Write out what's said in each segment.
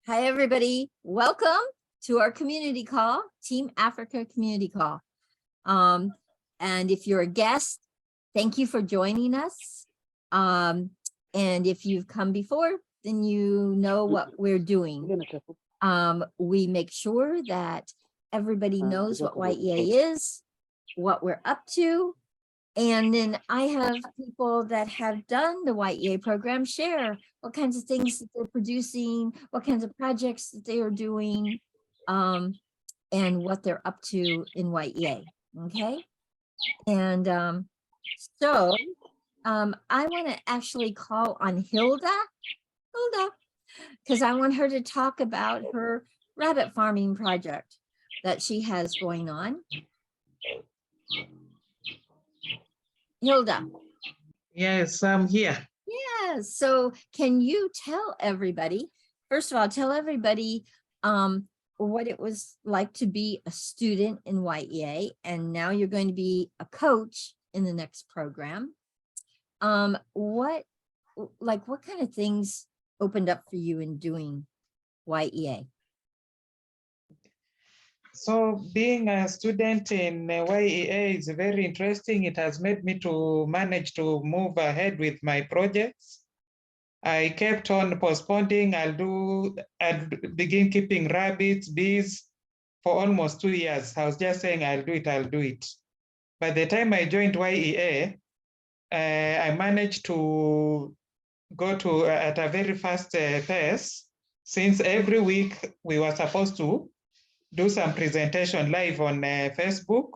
Hi, everybody. Welcome to our community call, Team Africa Community Call. And if you're a guest, thank you for joining us. And if you've come before, then you know what we're doing. We make sure that everybody knows what Y.E.A is, what we're up to. And then I have people that have done the Y.E.A program share what kinds of things that they're producing, what kinds of projects that they are doing, and what they're up to in Y.E.A. Okay. And so I want to actually call on Hilda, because I want her to talk about her rabbit farming project that she has going on. Hilda. Yes, I'm here. Yeah, so can you tell everybody, first of all, tell everybody what it was like to be a student in Y.E.A, and now you're going to be a coach in the next program. What kind of things opened up for you in doing Y.E.A? So being a student in Y.E.A is very interesting. It has made me to manage to move ahead with my projects. I kept on postponing. I'll begin keeping rabbits, bees for almost 2 years. I was just saying, I'll do it. By the time I joined Y.E.A, I managed to go to at a very fast pace, since every week we were supposed to do some presentation live on Facebook.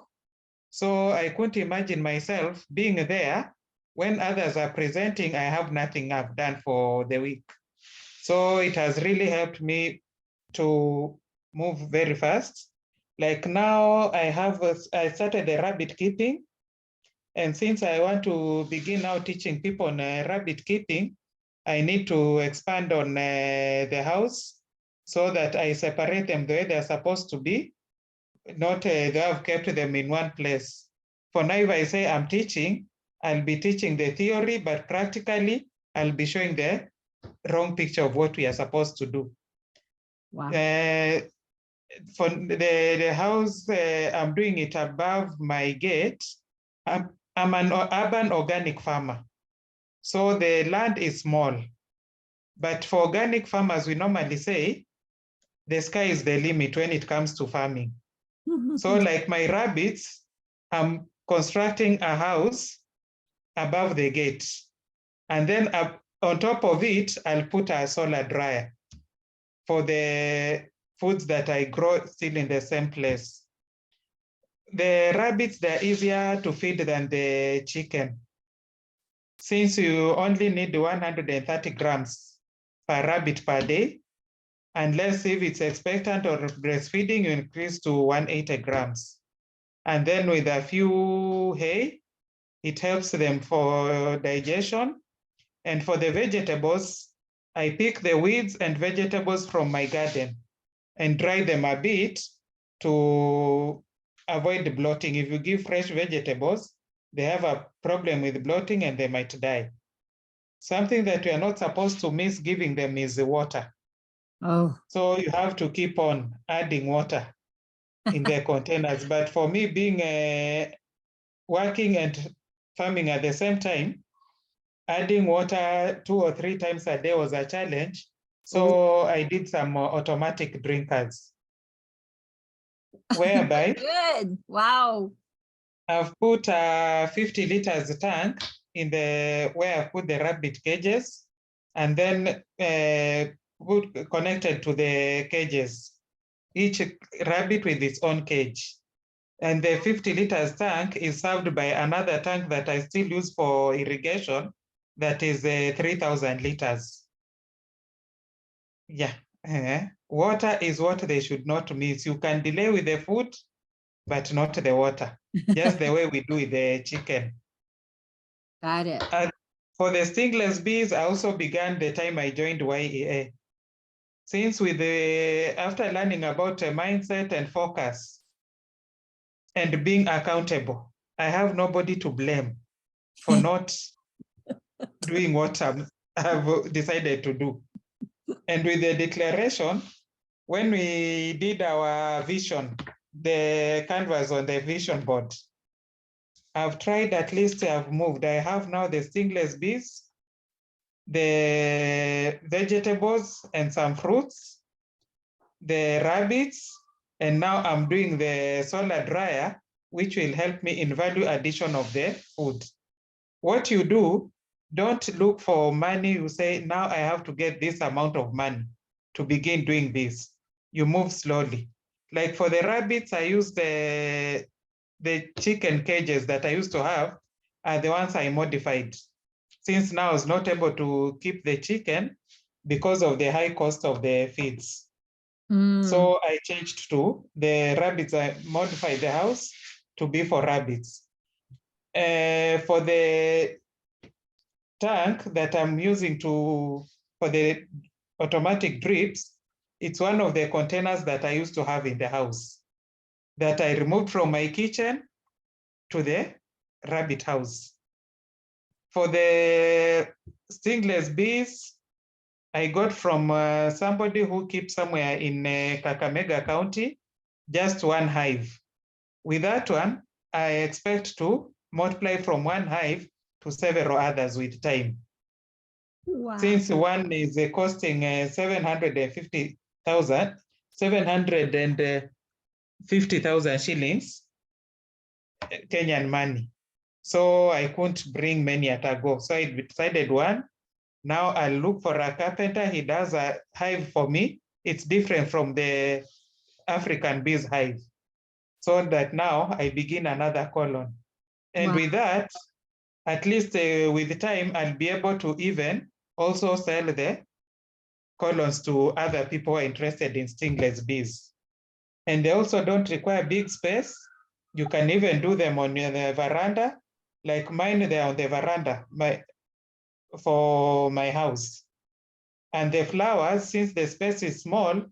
So I couldn't imagine myself being there when others are presenting. I have nothing I've done for the week. So it has really helped me to move very fast. Like now I started the rabbit keeping. And since I want to begin now teaching people on rabbit keeping, I need to expand on the house so that I separate them the way they're supposed to be, not they have kept them in one place. For now, if I say I'm teaching, I'll be teaching the theory, but practically I'll be showing the wrong picture of what we are supposed to do. Wow. For the house, I'm doing it above my gate. I'm an urban organic farmer. So the land is small. But for organic farmers, we normally say the sky is the limit when it comes to farming. So like my rabbits, I'm constructing a house above the gate. And then on top of it, I'll put a solar dryer for the foods that I grow still in the same place. The rabbits, they're easier to feed than the chicken, since you only need 130 grams per rabbit per day, unless if it's expectant or breastfeeding, you increase to 180 grams. And then with a few hay, it helps them for digestion. And for the vegetables, I pick the weeds and vegetables from my garden and dry them a bit to avoid bloating. If you give fresh vegetables, they have a problem with bloating and they might die. Something that we are not supposed to miss giving them is the water. Oh. So you have to keep on adding water in their containers. But for me, being working and farming at the same time, adding water 2 or 3 times a day was a challenge. So I did some automatic drinkers, whereby Good. Wow. I've put a 50 liters tank in where I put the rabbit cages, and then connected to the cages, each rabbit with its own cage. And the 50 liters tank is served by another tank that I still use for irrigation, that is 3,000 liters. Yeah. Water is what they should not miss. You can delay with the food, but not the water, just the way we do with the chicken. Got it. For the stingless bees, I also began the time I joined Y.E.A. Since after learning about mindset and focus and being accountable, I have nobody to blame for not doing what I've decided to do. And with the declaration, when we did our vision, the canvas on the vision board, I've tried, at least I've moved. I have now the stingless bees, the vegetables and some fruits, the rabbits, and now I'm doing the solar dryer, which will help me in value addition of the food. What you do, don't look for money. You say, now I have to get this amount of money to begin doing this. You move slowly. Like for the rabbits, I use the chicken cages that I used to have are the ones I modified. Since now I was not able to keep the chicken because of the high cost of the feeds. So I changed to the rabbits. I modified the house to be for rabbits. For the tank that I'm using for the automatic drips, it's one of the containers that I used to have in the house that I removed from my kitchen to the rabbit house. For the stingless bees, I got from somebody who keeps somewhere in Kakamega County, just one hive. With that one, I expect to multiply from one hive to several others with time. Wow. Since one is costing 750,000 shillings, Kenyan money. So I couldn't bring many at a go. So I decided one. Now I'll look for a carpenter. He does a hive for me. It's different from the African bees hive. So that now I begin another colon. And Wow. with that, at least with time, I'll be able to even also sell the colons to other people who are interested in stingless bees. And they also don't require big space. You can even do them on the veranda. Like mine, they're on the veranda for my house. And the flowers, since the space is small,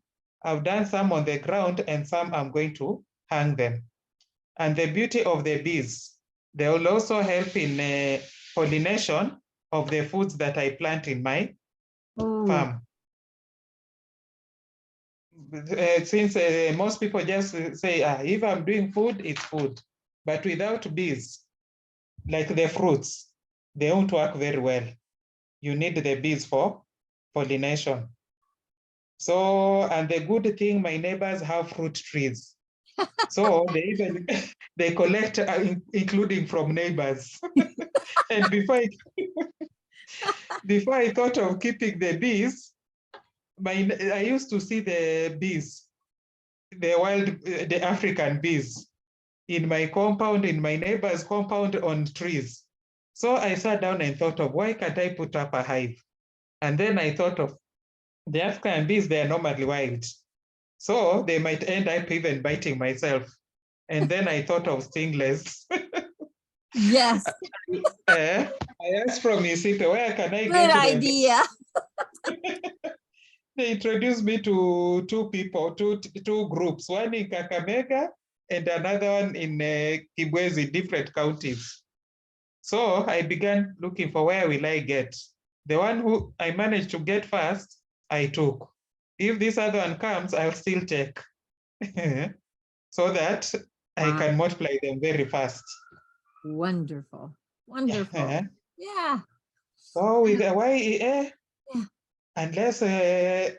I've done some on the ground and some I'm going to hang them. And the beauty of the bees, they will also help in pollination of the foods that I plant in my farm. Since most people just say, if I'm doing food, it's food. But without bees, like the fruits, they won't work very well. You need the bees for pollination. So, and the good thing, my neighbors have fruit trees. So they even, they collect, including from neighbors. And before I thought of keeping the bees, I used to see the bees, the African bees in my compound, in my neighbor's compound on trees. So I sat down and thought of, why can't I put up a hive? And then I thought of the African bees, they are normally wild. So they might end up even biting myself. And then I thought of stingless. Yes. I asked from Isito, where can I Good get them? idea. They introduced me to two groups, one in Kakamega and another one in Kibwezi, different counties. So I began looking for where will I get. The one who I managed to get first, I took. If this other one comes, I'll still take. So that I can multiply them very fast. Wonderful. Wonderful. Yeah. So with the Y.E.A, Yeah. unless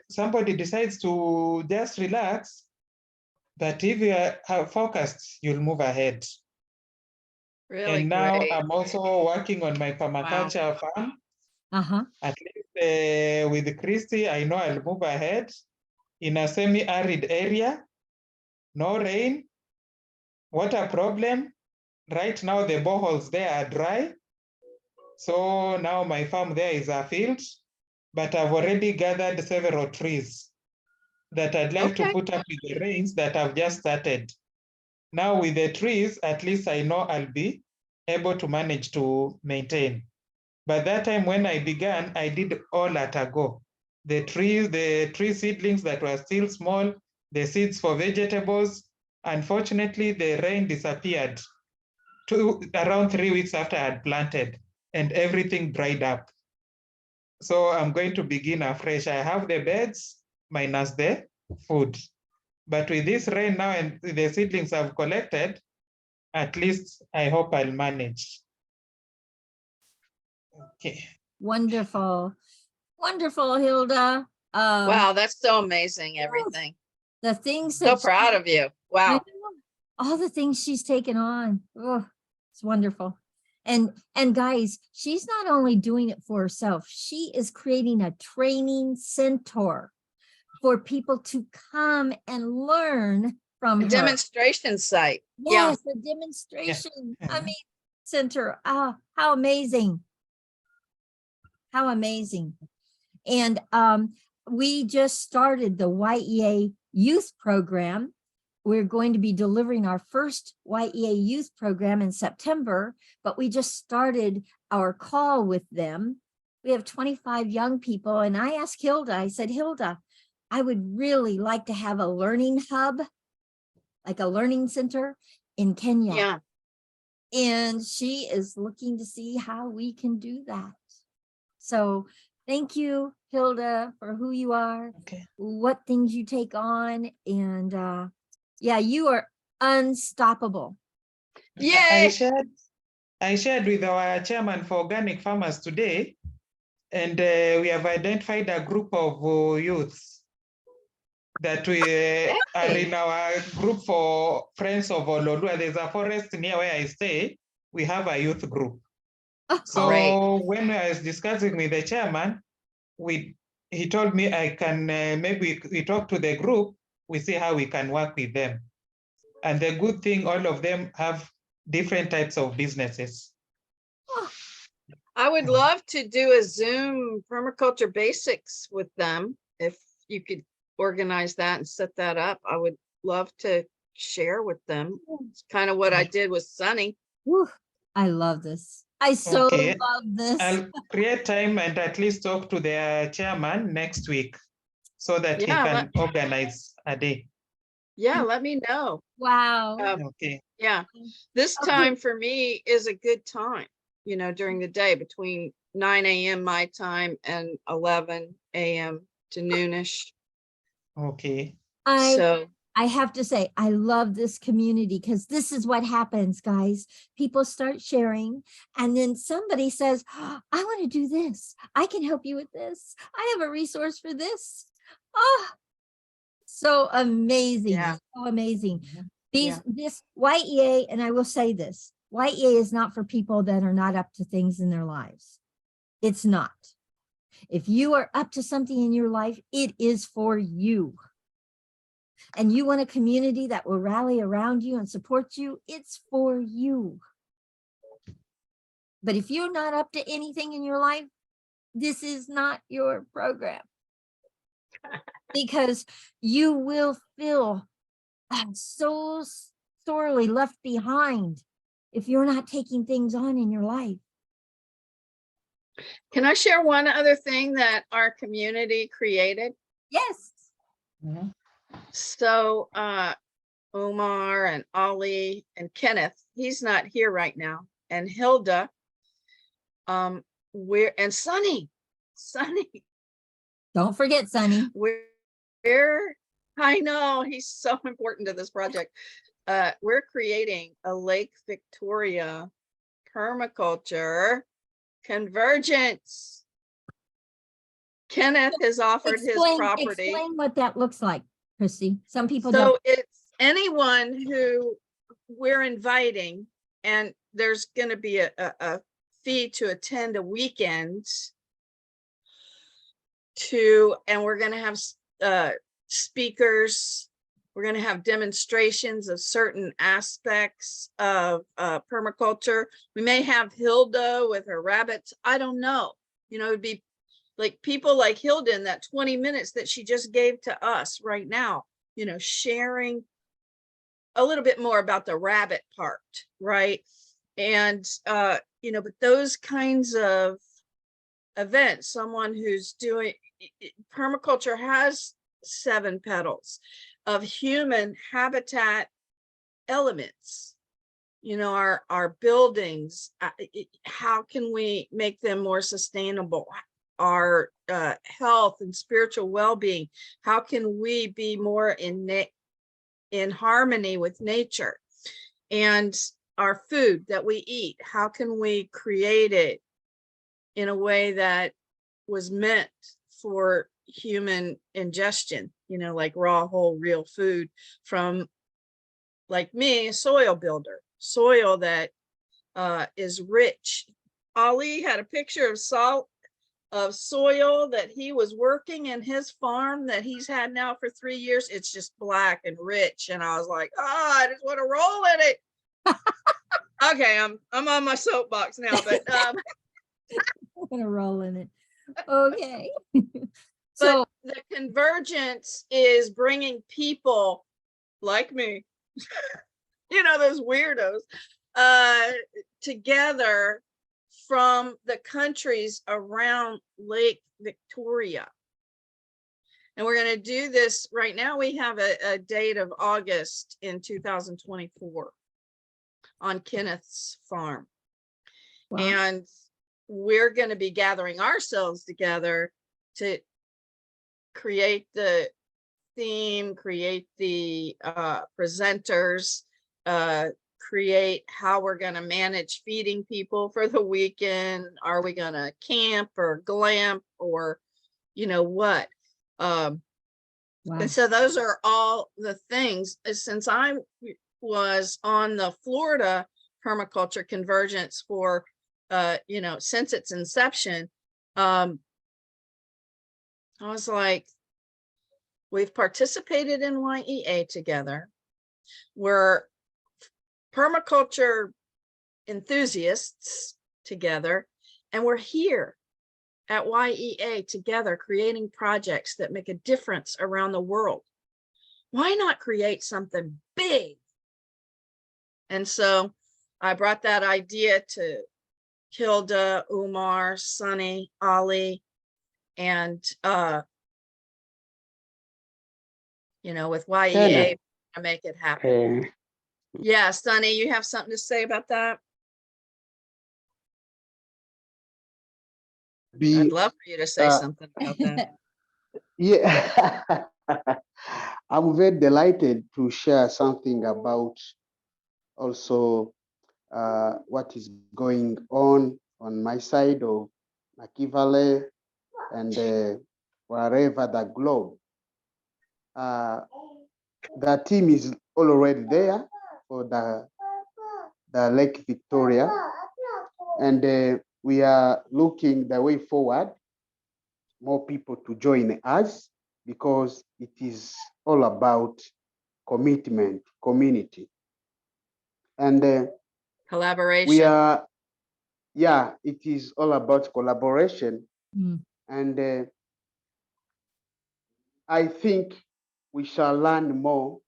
somebody decides to just relax, but if you are focused, you'll move ahead. Really and now great. I'm also working on my permaculture farm. At least with Christy, I know I'll move ahead in a semi-arid area, no rain, water problem. Right now, the boreholes there are dry. So now my farm there is a field, but I've already gathered several trees that I'd like to put up with the rains that I've just started. Now with the trees, at least I know I'll be able to manage to maintain. But that time when I began, I did all at a go. The tree seedlings that were still small, the seeds for vegetables. Unfortunately, the rain disappeared around 3 weeks after I had planted and everything dried up. So I'm going to begin afresh. I have the beds minus the food. But with this rain now and the seedlings I've collected, at least I hope I'll manage. Okay. Wonderful. Wonderful, Hilda. Wow, that's so amazing, everything. The things So that proud of you. I Wow. know, all the things she's taken on. Oh, it's wonderful. And guys, she's not only doing it for herself, she is creating a training center for people to come and learn from A her. demonstration site. Yeah. Yes, a demonstration. I Mhm. mean, center. Ah, how amazing. How amazing. And we just started the Y.E.A youth program. We're going to be delivering our first Y.E.A youth program in September, but we just started our call with them. We have 25 young people, and I asked Hilda, I said, Hilda, I would really like to have a learning hub, like a learning center in Kenya. Yeah. And she is looking to see how we can do that. So thank you, Hilda, for who you are, Okay. what things you take on. And yeah, you are unstoppable. Yay. I shared with our chairman for organic farmers today, and we have identified a group of youths that we are Hey. in our group for Friends of Ololua. There's a forest near where I stay. We have a youth group. So Great. when I was discussing with the chairman, he told me I can maybe we talk to the group, we see how we can work with them. And the good thing, all of them have different types of businesses. I would love to do a Zoom permaculture basics with them. If you could organize that and set that up, I would love to share with them. It's kind of what I did with Sunny. Whew, I love this. I so Okay. love this. I'll create time and at least talk to the chairman next week so that he Yeah, can organize a day. Yeah, let me know. Wow. Okay. Yeah, this Okay. time for me is a good time, you know, during the day between 9 a.m. my time and 11 a.m. to noonish. Okay. So I have to say, I love this community because this is what happens, guys. People start sharing, and then somebody says, oh, I want to do this. I can help you with this. I have a resource for this. Oh, so amazing. Yeah. So amazing. Yeah. This Y.E.A, and I will say this, Y.E.A is not for people that are not up to things in their lives. It's not. If you are up to something in your life, it is for you. And you want a community that will rally around you and support you, it's for you. But if you're not up to anything in your life, this is not your program. Because you will feel so sorely left behind if you're not taking things on in your life. can I share one other thing that our community created? Yes. Mhm. So Omar and Ali and Kenneth, he's not here right now, and Hilda, and Sunny, Don't forget, Sunny. we're I know he's so important to this project. We're creating a Lake Victoria permaculture convergence. Kenneth has offered his property. Explain what that looks like, Christy. Some people So don't. it's anyone who we're inviting, and there's going to be a fee to attend a weekend and we're going to have speakers. We're going to have demonstrations of certain aspects of permaculture. We may have Hilda with her rabbits. I don't know. You know, it'd be like people like Hilda in that 20 minutes that she just gave to us right now, you know, sharing a little bit more about the rabbit part, right? And, you know, but those kinds of events, someone who's doing permaculture has 7 petals of human habitat elements, you know, our buildings, how can we make them more sustainable? our health and spiritual well-being? How can we be more in harmony with nature? And our food that we eat, how can we create it in a way that was meant for human ingestion, you know, like raw, whole, real food from, like me, a soil builder, soil that is rich. Ali had a picture of soil that he was working in his farm that he's had now for 3 years. It's just black and rich. And I was like, oh, I just want to roll in it. Okay, I'm on my soapbox now, but I'm gonna roll in it. Okay. So but the convergence is bringing people like me, you know, those weirdos, together from the countries around Lake Victoria. And we're going to do this right now. We have a date of August in 2024 on Kenneth's farm. wow. And we're going to be gathering ourselves together to create the theme, create the presenters, create how we're going to manage feeding people for the weekend. Are we going to camp or glamp or, you know, what? Wow. And so those are all the things. Since I was on the Florida permaculture convergence for, you know, since its inception, I was like, we've participated in Y.E.A together. We're permaculture enthusiasts together, and we're here at Y.E.A together creating projects that make a difference around the world. Why not create something big? And so I brought that idea to Hilda, Umar, Sunny, Ali, and you know, with Y.E.A to make it happen. Yeah, Sunny, you have something to say about that? I'd love for you to say something about that. Yeah, I'm very delighted to share something about also what is going on my side of Naki Valley and wherever the globe. The team is already there for the Lake Victoria, and we are looking the way forward, more people to join us, because it is all about commitment, community. And Collaboration. we are, yeah, it is all about collaboration. Mm. And I think we shall learn more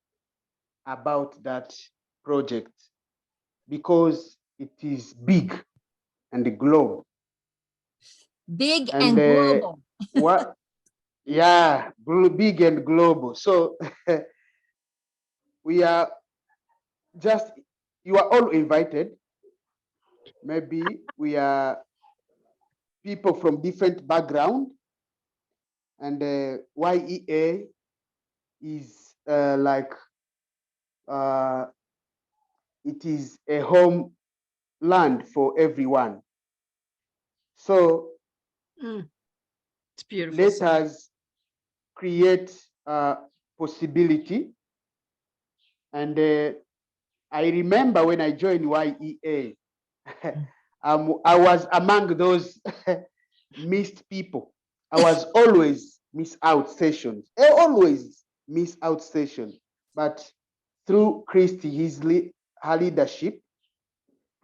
about that project because it is big and global. Big and global. What? Yeah, big and global. So we are just, you are all invited. Maybe we are people from different background, and Y.E.A is like it is a home land for everyone. So it's beautiful. Let us create possibility. And I remember when I joined Y.E.A, I was among those missed people. I was always miss out sessions. I always miss out sessions. But through Christy, her leadership,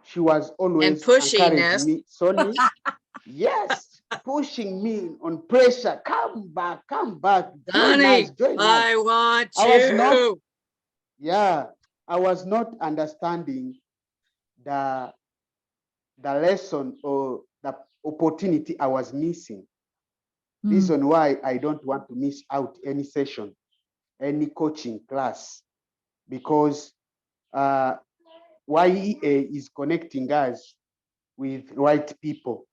she was always encouraging me. Sonny, yes, pushing me on pressure. Come back, join us, join us. I want you. I was not understanding the lesson or the opportunity I was missing. Reason why I don't want to miss out any session, any coaching class, because Y.E.A is connecting us with right people,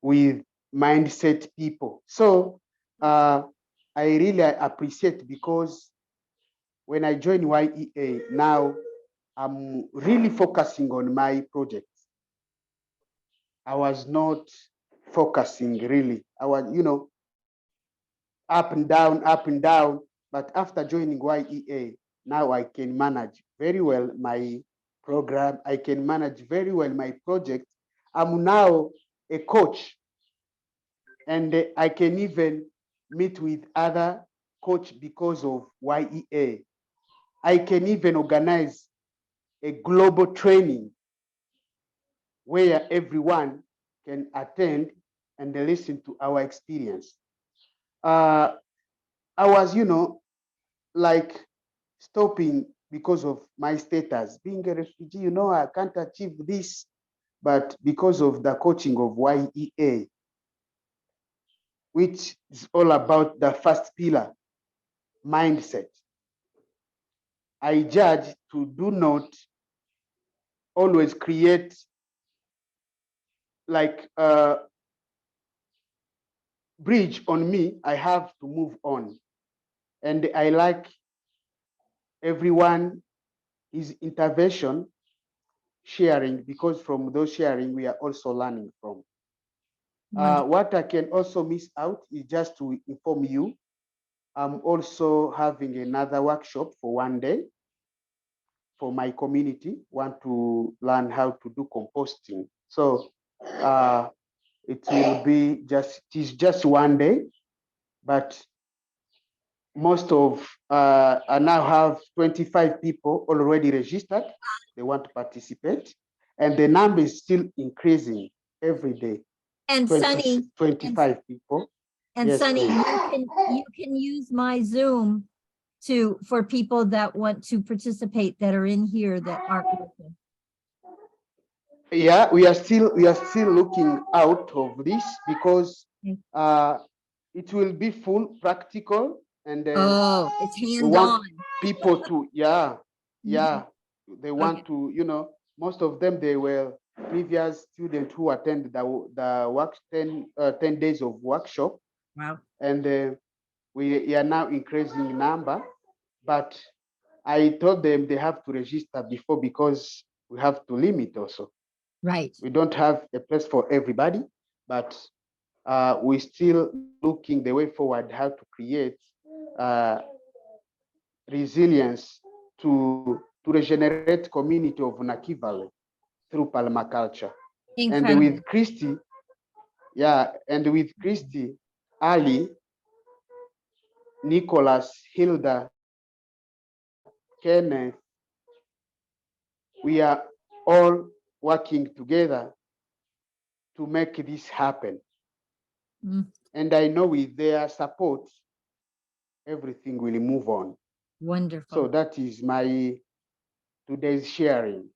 with mindset people. So I really appreciate, because when I joined Y.E.A, now I'm really focusing on my project. I was not focusing really. I was, up and down, up and down. But after joining Y.E.A, now I can manage very well my program. I can manage very well my project. I'm now a coach, and I can even meet with other coach because of Y.E.A. I can even organize a global training where everyone can attend and listen to our experience. I was, like stopping because of my status, being a refugee, I can't achieve this. But because of the coaching of Y.E.A, which is all about the first pillar, mindset, I judge to do not always create like a bridge on me. I have to move on. And I like everyone, his intervention, sharing, because from those sharing, we are also learning from. What I can also miss out is just to inform you, I'm also having another workshop for one day for my community, want to learn how to do composting. So it will be just, it is just one day, but most of, I now have 25 people already registered. They want to participate, and the number is still increasing every day. And 20, Sunny, 25 people. and Yes, Sunny, please. you can use my Zoom for people that want to participate that are in here that aren't working. Yeah, we are still looking out of this, because Okay. it will be full practical, and Oh, it's we hands want on. people to, yeah, they want Okay. to, most of them, they were previous students who attended the 10 days of workshop, Wow. and we are now increasing number. But I told them they have to register before, because we have to limit also. Right. We don't have a place for everybody, but we're still looking the way forward, how to create uh, resilience to regenerate community of Naki Valley through permaculture. And Incredible. with Christy, and with Christy, Ali, Nicholas, Hilda, Kenneth, we are all working together to make this happen. Mm, And I know with their support, everything will move on. wonderful. So that is my today's sharing.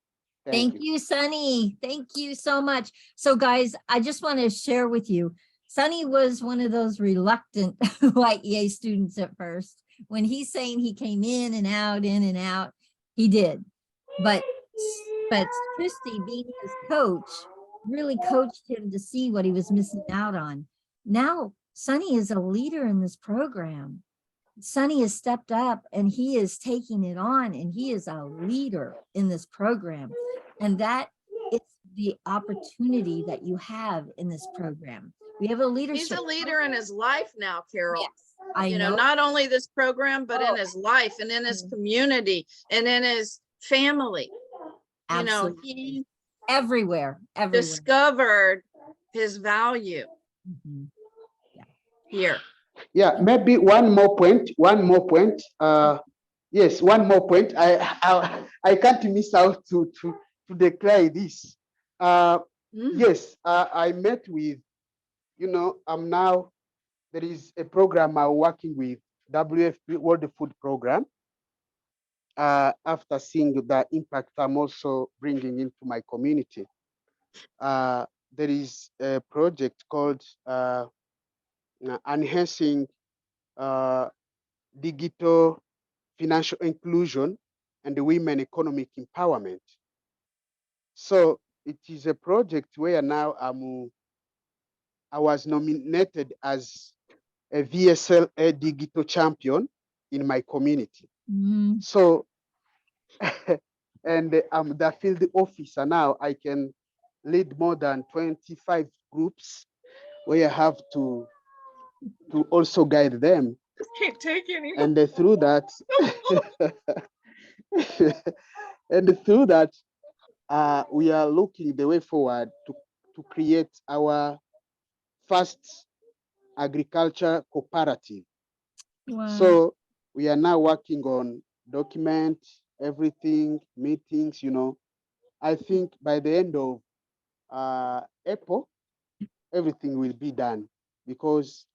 Thank you, Sunny. Thank you so much. So guys, I just want to share with you, Sunny was one of those reluctant Y.E.A students at first. When he's saying he came in and out, he did. But Christy, being his coach, really coached him to see what he was missing out on. Now, Sunny is a leader in this program. Sunny has stepped up and he is taking it on, and he is a leader in this program. And that is the opportunity that you have in this program. We have a leadership. He's a leader in his life now, Carol. Yes, I know. Not only this program, but in Oh. his life and in his Mm. community and in his family. Absolutely. He Everywhere. discovered his value Mhm. here. Yeah, maybe one more point. Yes, one more point. I can't miss out to declare this. Yes, I met with, I'm now, there is a program I'm working with, WFP, World Food Program. After seeing the impact I'm also bringing into my community, there is a project called Enhancing Digital Financial Inclusion and the Women Economic Empowerment. So it is a project where now I'm I was nominated as a VSLA digital champion in my community. Mm, So, and I'm the field officer now. I can lead more than 25 groups where I have to also guide them. Just can't take any. And through that, and through that, we are looking the way forward to create our first agriculture cooperative. wow. So we are now working on document everything, meetings, I think by the end of April, everything will be done because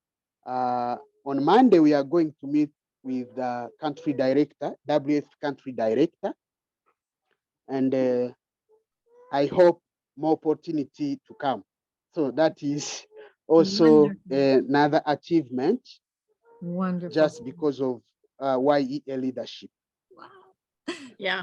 on Monday we are going to meet with the country director, WF country director, and I hope more opportunity to come. So that is also Wonderful. another achievement Wonderful. just because of Y.E.A leadership Wow. Yeah.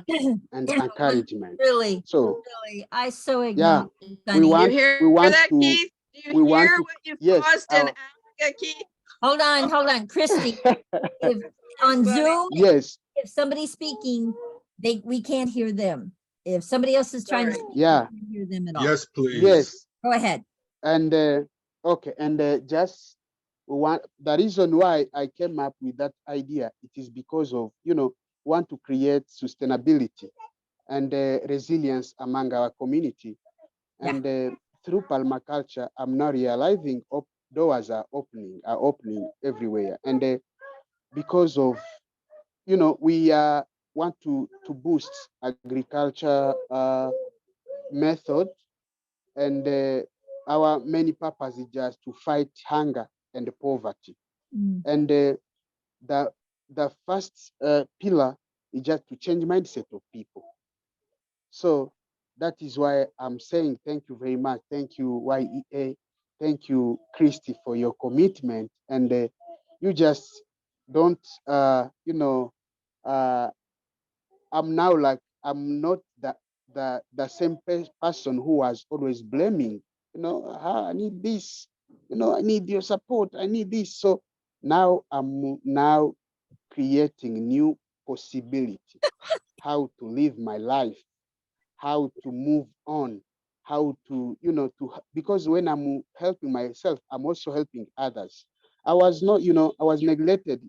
and encouragement. Really, So really, I so yeah, acknowledge we Sunny. You want hear that, to Keith? Do we you want hear to what you've yes, caused in Africa, Keith? Hold on, Christy. If on funny. Zoom, yes, if somebody's speaking, we can't hear them. If somebody else is trying to Sorry. speak, yeah, we can't hear them at all. Yes, please. yes, Go ahead. and okay, and just the reason why I came up with that idea, it is because of want to create sustainability and resilience among our community. Yeah. And through permaculture, I'm now realizing doors are opening everywhere. And because of, we want to boost agriculture method, and our main purpose is just to fight hunger and poverty. Mm. And the first pillar is just to change mindset of people. So that is why I'm saying thank you very much. Thank you, Y.E.A. Thank you, Christy, for your commitment. And you just don't, I'm now like, I'm not the same person who was always blaming, I need this, I need your support, I need this. So now I'm now creating new possibility, how to live my life, how to move on, how to, because when I'm helping myself, I'm also helping others. I was not, I was neglected,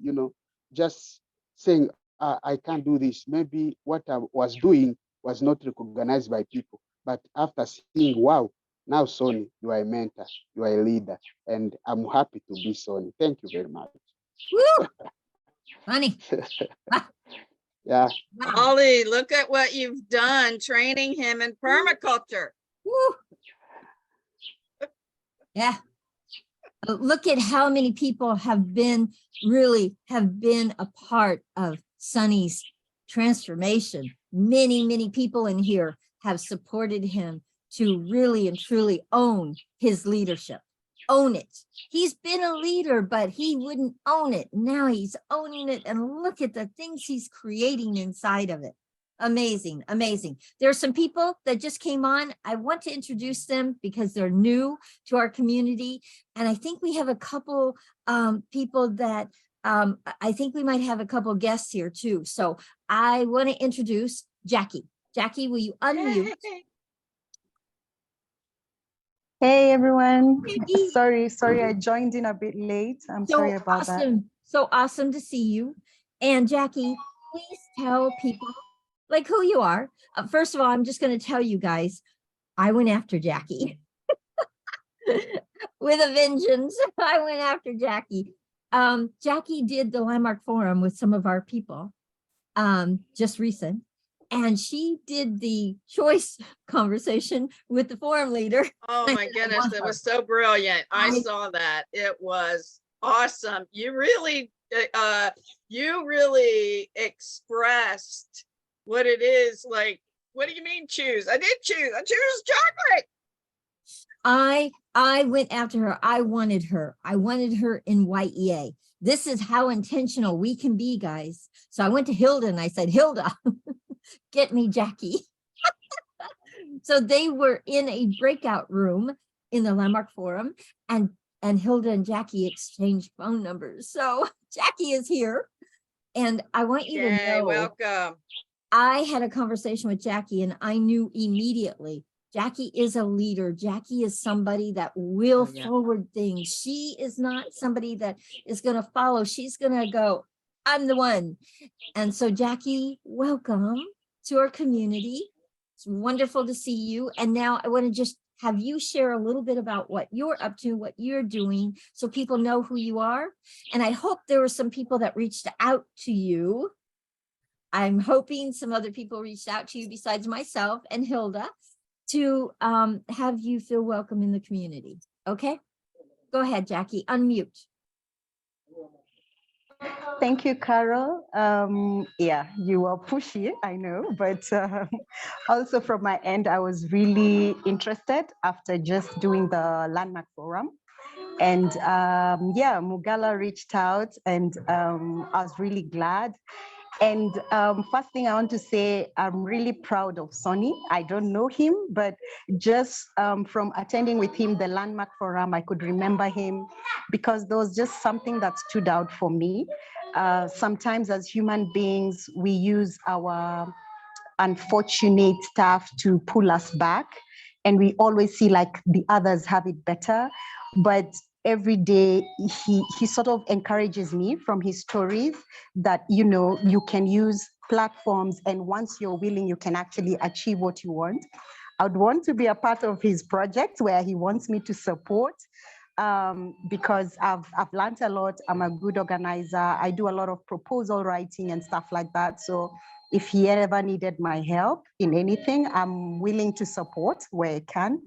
just saying, I can't do this. Maybe what I was doing was not recognized by people. But after seeing, wow, now Sonny, you are a mentor, you are a leader, and I'm happy to be Sonny. Thank you very much. Woo! Sunny. Yeah. Wow. Ollie, look at what you've done training him in permaculture. Woo. Yeah. Look at how many people have been a part of Sunny's transformation. Many people in here have supported him to really and truly own his leadership. Own it. He's been a leader, but he wouldn't own it. Now he's owning it, and look at the things he's creating inside of it. Amazing, amazing. There are some people that just came on. I want to introduce them because they're new to our community. And I think we have a couple people that I think we might have a couple guests here too. So I want to introduce Jackie. Jackie, will you unmute? Hey everyone. Jackie. Sorry, I joined in a bit late. I'm sorry about that. So awesome to see you. And Jackie, please tell people like who you are. First of all, I'm just going to tell you guys, I went after Jackie with a vengeance. I went after Jackie. Jackie did the Landmark Forum with some of our people just recent. And she did the choice conversation with the forum leader. Oh my goodness, that was so brilliant. I saw that. It was awesome. You really expressed what it is like. What do you mean choose? I did choose. I choose chocolate. I went after her. I wanted her. I wanted her in Y.E.A. This is how intentional we can be, guys. So I went to Hilda and I said, Hilda, get me Jackie. So they were in a breakout room in the Landmark Forum, and Hilda and Jackie exchanged phone numbers. So Jackie is here, and I want you to Yay, know, welcome. I had a conversation with Jackie and I knew immediately Jackie is a leader. Jackie is somebody that will forward things. She is not somebody that is going to follow. She's going to go, I'm the one. And so Jackie, welcome to our community. It's wonderful to see you. And now I want to just have you share a little bit about what you're up to, what you're doing, so people know who you are. And I hope there were some people that reached out to you. I'm hoping some other people reached out to you besides myself and Hilda to have you feel welcome in the community. Okay, go ahead, Jackie, unmute. Thank you, Carol. Yeah, you were pushy, I know, but also from my end, I was really interested after just doing the Landmark Forum. And yeah, Mugala reached out and I was really glad. And first thing I want to say, I'm really proud of Sonny. I don't know him, but just from attending with him the Landmark Forum, I could remember him because there was just something that stood out for me. Sometimes as human beings, we use our unfortunate stuff to pull us back, and we always see like the others have it better. But every day he sort of encourages me from his stories that, you know, you can use platforms, and once you're willing, you can actually achieve what you want. I would want to be a part of his project where he wants me to support, because I've learned a lot. I'm a good organizer. I do a lot of proposal writing and stuff like that. So if he ever needed my help in anything, I'm willing to support where I can.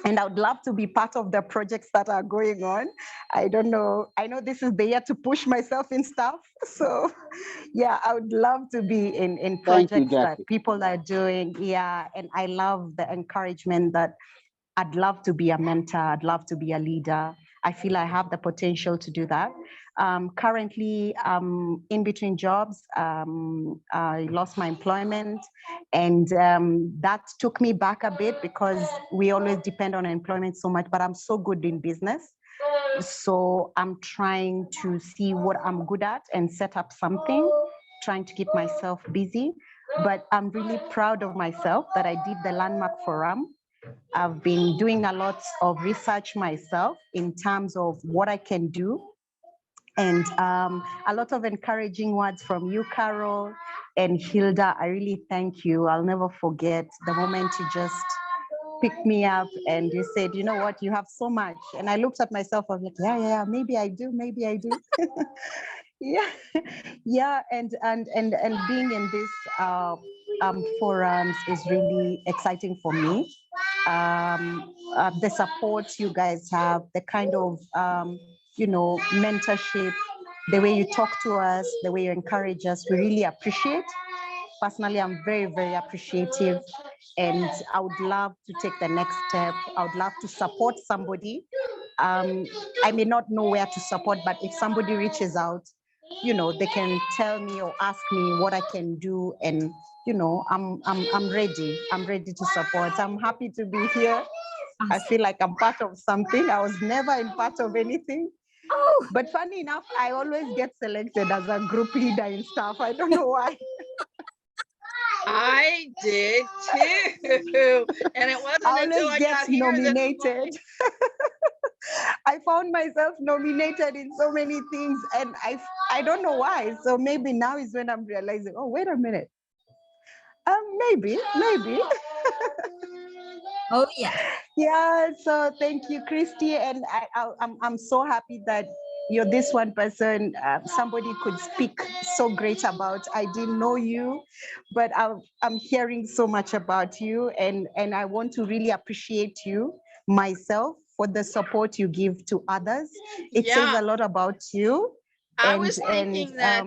And I would love to be part of the projects that are going on. I don't know. I know this is the year to push myself in stuff. So yeah, I would love to be in projects that people are doing. Yeah, and I love the encouragement that I'd love to be a mentor. I'd love to be a leader. I feel I have the potential to do that. Currently, in between jobs. I lost my employment, and that took me back a bit because we always depend on employment so much, but I'm so good in business. So I'm trying to see what I'm good at and set up something, trying to keep myself busy. But I'm really proud of myself that I did the Landmark Forum. I've been doing a lot of research myself in terms of what I can do, and a lot of encouraging words from you, Carol and Hilda. I really thank you. I'll never forget the moment you just picked me up and you said, you know what, you have so much. And I looked at myself, I was like, yeah, maybe I do. Yeah, yeah, and being in this forums is really exciting for me. The support you guys have, the kind of you know, mentorship, the way you talk to us, the way you encourage us, we really appreciate. Personally, I'm very, very appreciative, and I would love to take the next step. I would love to support somebody. I may not know where to support, but if somebody reaches out, you know, they can tell me or ask me what I can do, and you know, I'm ready. I'm ready to support. I'm happy to be here. I feel like I'm part of something. I was never in part of anything. Oh, But funny enough, I always get selected as a group leader and stuff. I don't know why. I did too. And it wasn't I until always I get got here that nominated. I found myself nominated in so many things, and I don't know why. So maybe now is when I'm realizing, oh, wait a minute. Maybe. oh yes. Yeah, so thank you, Christy. And I'm so happy that you're this one person somebody could speak so great about. I didn't know you, but I'm hearing so much about you, and I want to really appreciate you myself for the support you give to others. It says a lot about you. I was thinking that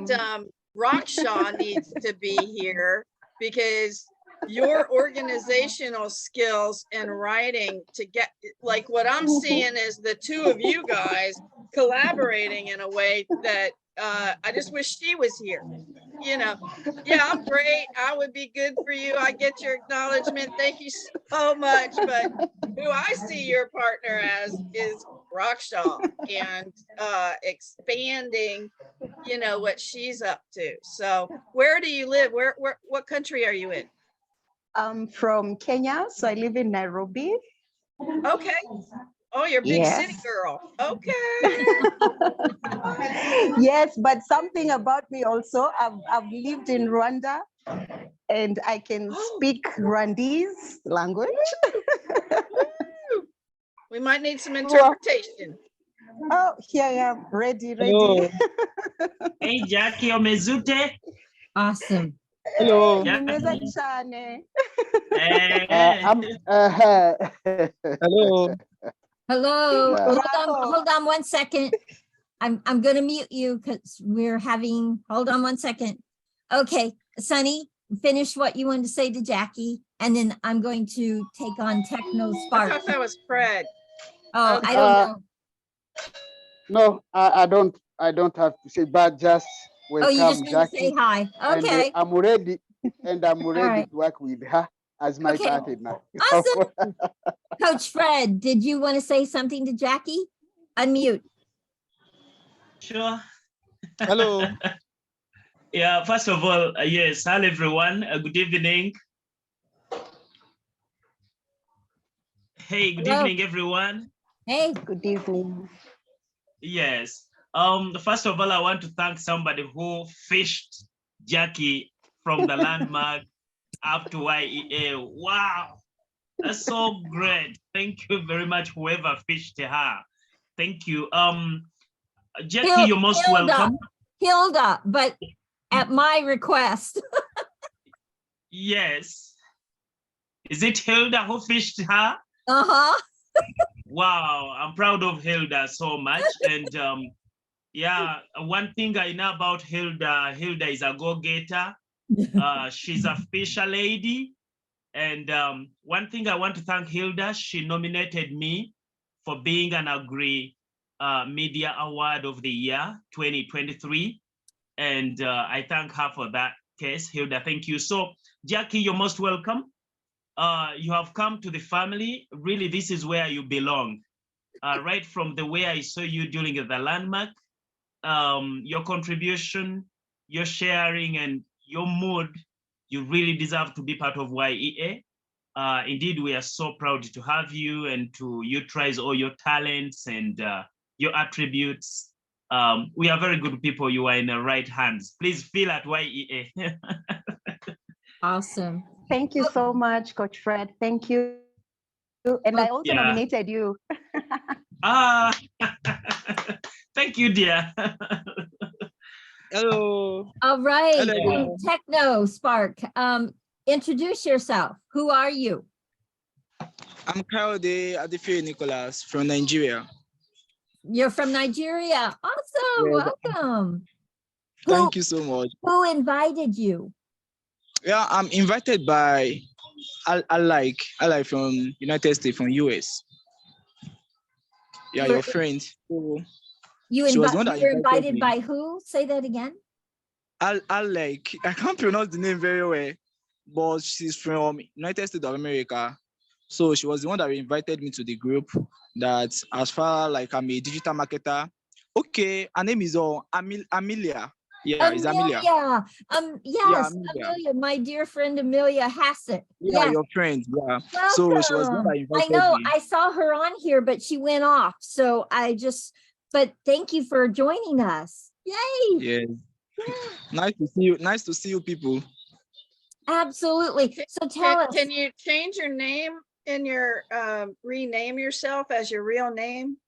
Raksha needs to be here because your organizational skills and writing to get, like what I'm seeing is the two of you guys collaborating in a way that I just wish she was here. You know, yeah, I'm great. I would be good for you. I get your acknowledgement. Thank you so much. But who I see your partner as is Raksha and expanding, you know, what she's up to. So where do you live? Where what country are you in? I'm from Kenya, so I live in Nairobi. Okay. Oh, you're a big city Yes. girl. Okay. Yes, but something about me also, I've lived in Rwanda and I can Oh. speak Rwandese language. We might need some interpretation. Oh, here I am, ready. Hello. Hey, Jackie Omezute. Awesome. Hello. Nimeza cyane. Hello. Hello. Yeah. Hold on 1 second. I'm gonna mute you because we're having, hold on 1 second. Okay, Sunny, finish what you wanted to say to Jackie, and then I'm going to take on Techno I Spark. thought that was Fred. Oh, I don't know. No, I don't have to say, but just Oh, you just welcome need to say Jackie. hi. And Okay, I'm ready, right. to work with her as my Okay. partner. Awesome. Coach Fred, did you want to say something to Jackie? Unmute. Sure. Hello. Yeah, first of all, yes, hello everyone. Good evening. Hey, good Hello. evening, everyone. Hey, Good evening. Yes. First of all, I want to thank somebody who fished Jackie from the landmark up to Y.E.A. Wow, that's so great. Thank you very much, whoever fished her. Thank you. Jackie, you're most welcome. Hilda, but at my request. Yes. Is it Hilda who fished her? Uh-huh. Wow, I'm proud of Hilda so much. And yeah, one thing I know about Hilda is a go-getter. She's a fisher lady. And one thing I want to thank Hilda, she nominated me for being an Agri Media Award of the Year 2023. And I thank her for that case. Hilda, thank you. So Jackie, you're most welcome. You have come to the family. Really, this is where you belong. Right from the way I saw you during the landmark, your contribution, your sharing, and your mood, you really deserve to be part of Y.E.A. Indeed, we are so proud to have you and to utilize all your talents and your attributes. We are very good people. You are in the right hands. Please feel at Y.E.A. Awesome. Thank you so much, Coach Fred. Thank you. And I also Yeah. nominated you. Ah, thank you, dear. Hello. All right. Hello. Techno Spark. Introduce yourself. Who are you? I'm Kayode Adefe Nicholas from Nigeria. You're from Nigeria. Awesome. Yes. Welcome. Thank you so much. Who invited you? Yeah, I'm invited by I like from United States, from US. Yeah, You're- your friend. So You she was the one were that invited invited me. by who? Say that again. I can't pronounce the name very well, but she's from United States of America. So she was the one that invited me to the group. That as far like I'm a digital marketer. Okay, her name is Amelia. Yeah, it's Amelia. Amelia. Yes, Amelia. Amelia. My dear friend Amelia Hassett. Yeah, Yes. your friend. Yeah. So she was the one Welcome. that I invited know me. I saw her on here, but she went off. So but thank you for joining us. Yay. Yes. Yeah, Nice to see you. Nice to see you people. absolutely. So tell us. Can you change your name in your rename yourself as your real name?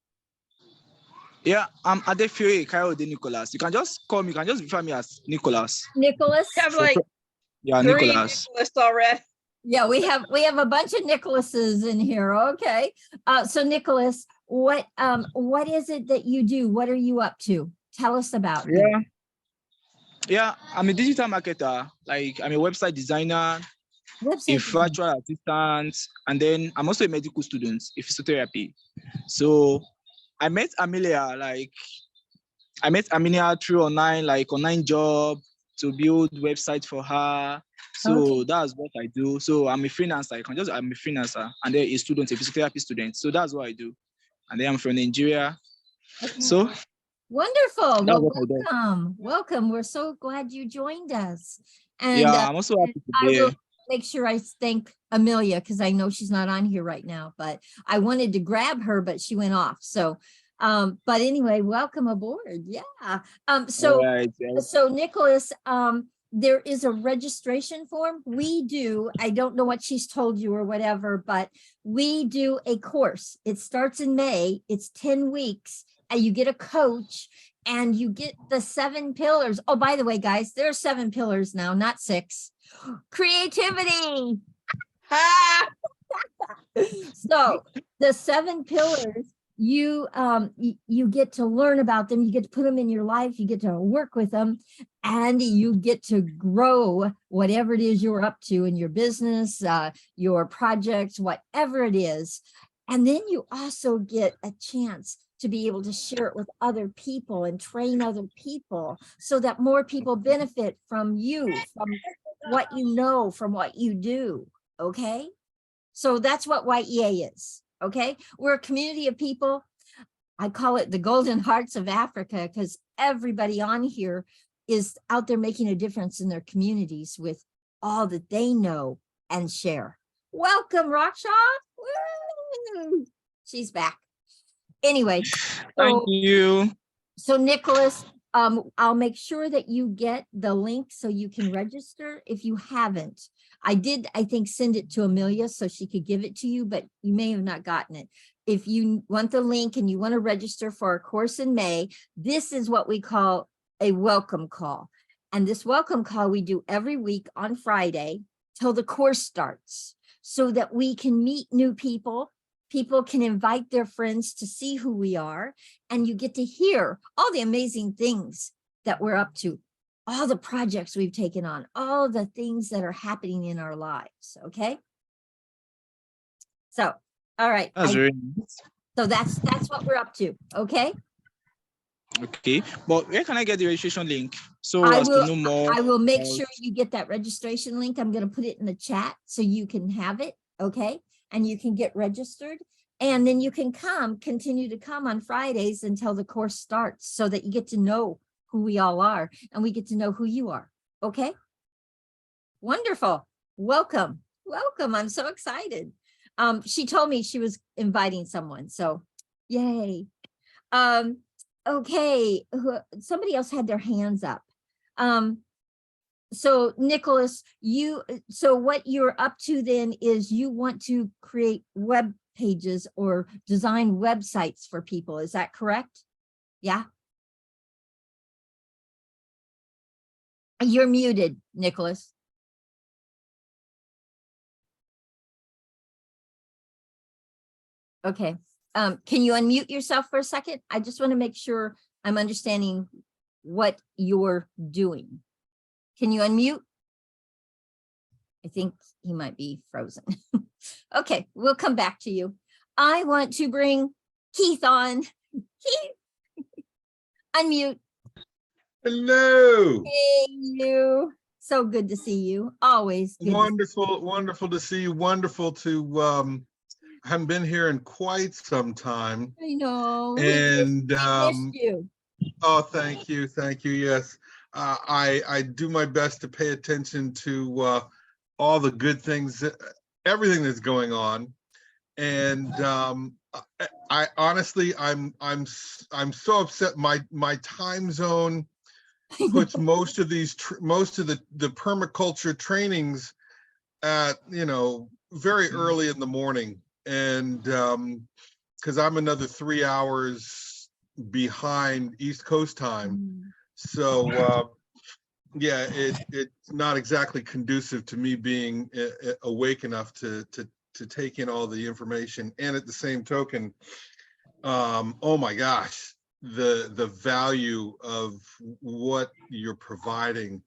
Yeah, I'm Adefe Kayode Nicholas. You can just call me, you can just refer me as Nicholas. Nicholas. You have like Yeah, 3 Nicholas. Nicholas already. Yeah, we have a bunch of Nicholases in here. Okay. So Nicholas, what is it that you do? What are you up to? Tell us about you. Yeah. Yeah, I'm a digital marketer. Like I'm a website designer, a Website design. virtual assistant, and then I'm also a medical student in physiotherapy. So I met Amelia like I met Aminia through online job to build website for her. So Okay. that's what I do. So I'm a freelancer. I'm a freelancer, and then a student, a physical therapy student. So that's what I do. And then I'm from Nigeria. Okay. So Wonderful. that's Well, what I do. welcome. Welcome. We're so glad you joined us. And Yeah, I'm also happy to I be will here. make sure I thank Amelia because I know she's not on here right now, but I wanted to grab her, but she went off. So, but anyway, welcome aboard. Yeah. So, All right. Yeah. so Nicholas, there is a registration form. We do, I don't know what she's told you or whatever, but we do a course. It starts in May. It's 10 weeks and you get a coach and you get the 7 pillars. Oh, by the way, guys, there are 7 pillars now, not 6. Creativity. Ha! So the 7 pillars, you get to learn about them, you get to put them in your life, you get to work with them, and you get to grow whatever it is you're up to in your business, your projects, whatever it is. And then you also get a chance to be able to share it with other people and train other people so that more people benefit from you, from what you know, from what you do. Okay. So that's what Y.E.A is, okay? We're a community of people. I call it the golden hearts of Africa because everybody on here is out there making a difference in their communities with all that they know and share. Welcome, Raksha. Woo! She's back. Anyway, Thank so you. so Nicholas, I'll make sure that you get the link so you can register if you haven't. I did, I think, send it to Amelia so she could give it to you, but you may have not gotten it. If you want the link and you want to register for our course in May, this is what we call a welcome call. And this welcome call we do every week on Friday till the course starts so that we can meet new people. People can invite their friends to see who we are, and you get to hear all the amazing things that we're up to, all the projects we've taken on, all the things that are happening in our lives, okay? So, all right. That's very nice. So that's what we're up to, okay? Okay. But where can I get the registration link? So I as to know more. will make about- sure you get that registration link. I'm going to put it in the chat so you can have it, okay? And you can get registered. And then you can continue to come on Fridays until the course starts so that you get to know who we all are and we get to know who you are, okay? Wonderful. Welcome. Welcome. I'm so excited. She told me she was inviting someone, so yay. Okay, somebody else had their hands up. So Nicholas, so what you're up to then is you want to create web pages or design websites for people. Is that correct? Yeah. You're muted, Nicholas. Okay. Can you unmute yourself for a second? I just want to make sure I'm understanding what you're doing. Can you unmute? I think he might be frozen. Okay, we'll come back to you. I want to bring Keith on. Keith, unmute. Hello. Hey, you. So good to see you. Always good. Wonderful to see you. Wonderful to haven't been here in quite some time. I know. And we missed you. oh, thank you. Yes. I do my best to pay attention to all the good things, everything that's going on. And I honestly, I'm so upset. My time zone puts most of the permaculture trainings at, very early in the morning. And because I'm another 3 hours behind East Coast time. So yeah, it's not exactly conducive to me being awake enough to take in all the information. And at the same token, oh my gosh, the value of what you're providing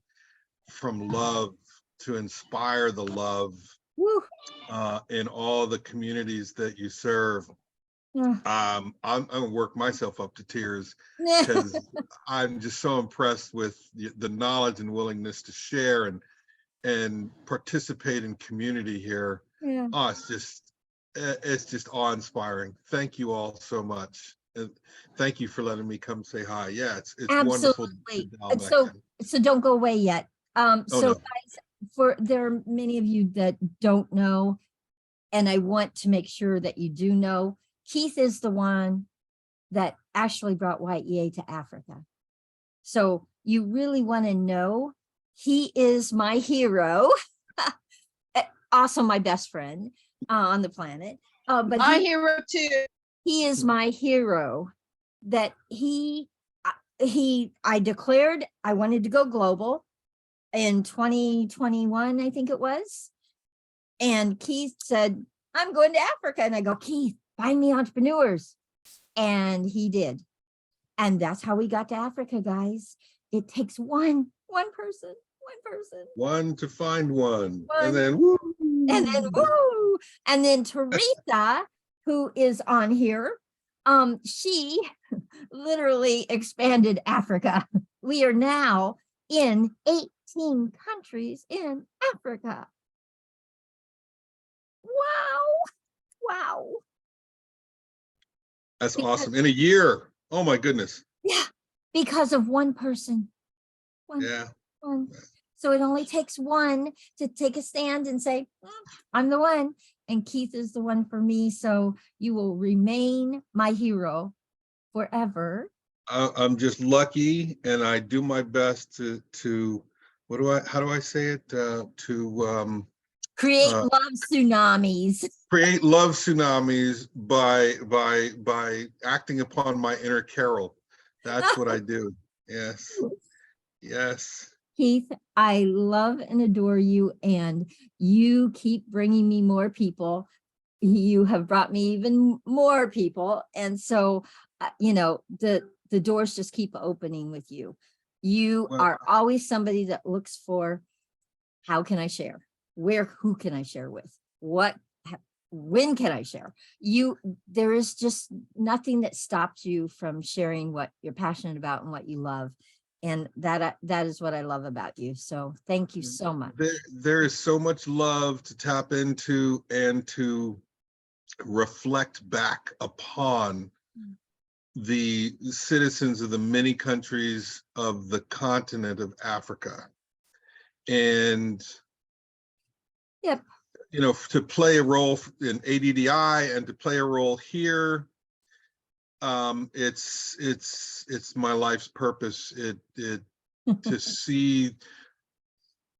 from love to inspire the love Woo. in all the communities that you serve. Yeah. I'm gonna work myself up to tears because I'm just so impressed with the knowledge and willingness to share and participate in community here. Yeah. Oh, it's just awe-inspiring. Thank you all so much. And thank you for letting me come say hi. Yeah, it's wonderful to Absolutely. dial And back so, in. so don't go away yet. Oh, So no. guys, there are many of you that don't know, and I want to make sure that you do know, Keith is the one that actually brought Y.E.A to Africa. So you really want to know, he is my hero. Also my best friend on the planet. But My hero too. he is my hero, that I declared I wanted to go global in 2021, I think it was. And Keith said, I'm going to Africa. And I go, Keith, find me entrepreneurs. And he did. And that's how we got to Africa, guys. It takes one person. One to find one. One. And then woo. And then woo. And then Teresa, who is on here, she literally expanded Africa. We are now in 18 countries in Africa. Wow. That's awesome. In a year. Oh my goodness. Yeah, because of one person. Yeah. One. So it only takes one to take a stand and say, I'm the one. And Keith is the one for me. So you will remain my hero forever. I'm just lucky, and I do my best to how do I say it? To create love tsunamis. Create love tsunamis by acting upon my inner Carol. That's what I do. Yes. Keith, I love and adore you, and you keep bringing me more people. You have brought me even more people. And so, the doors just keep opening with you. You are always somebody that looks for, how can I share? Who can I share with? When can I share? There is just nothing that stops you from sharing what you're passionate about and what you love. And that is what I love about you. So thank you so much. There is so much love to tap into and to reflect back upon the citizens of the many countries of the continent of Africa. And yep, to play a role in ADDI and to play a role here, it's my life's purpose. To see.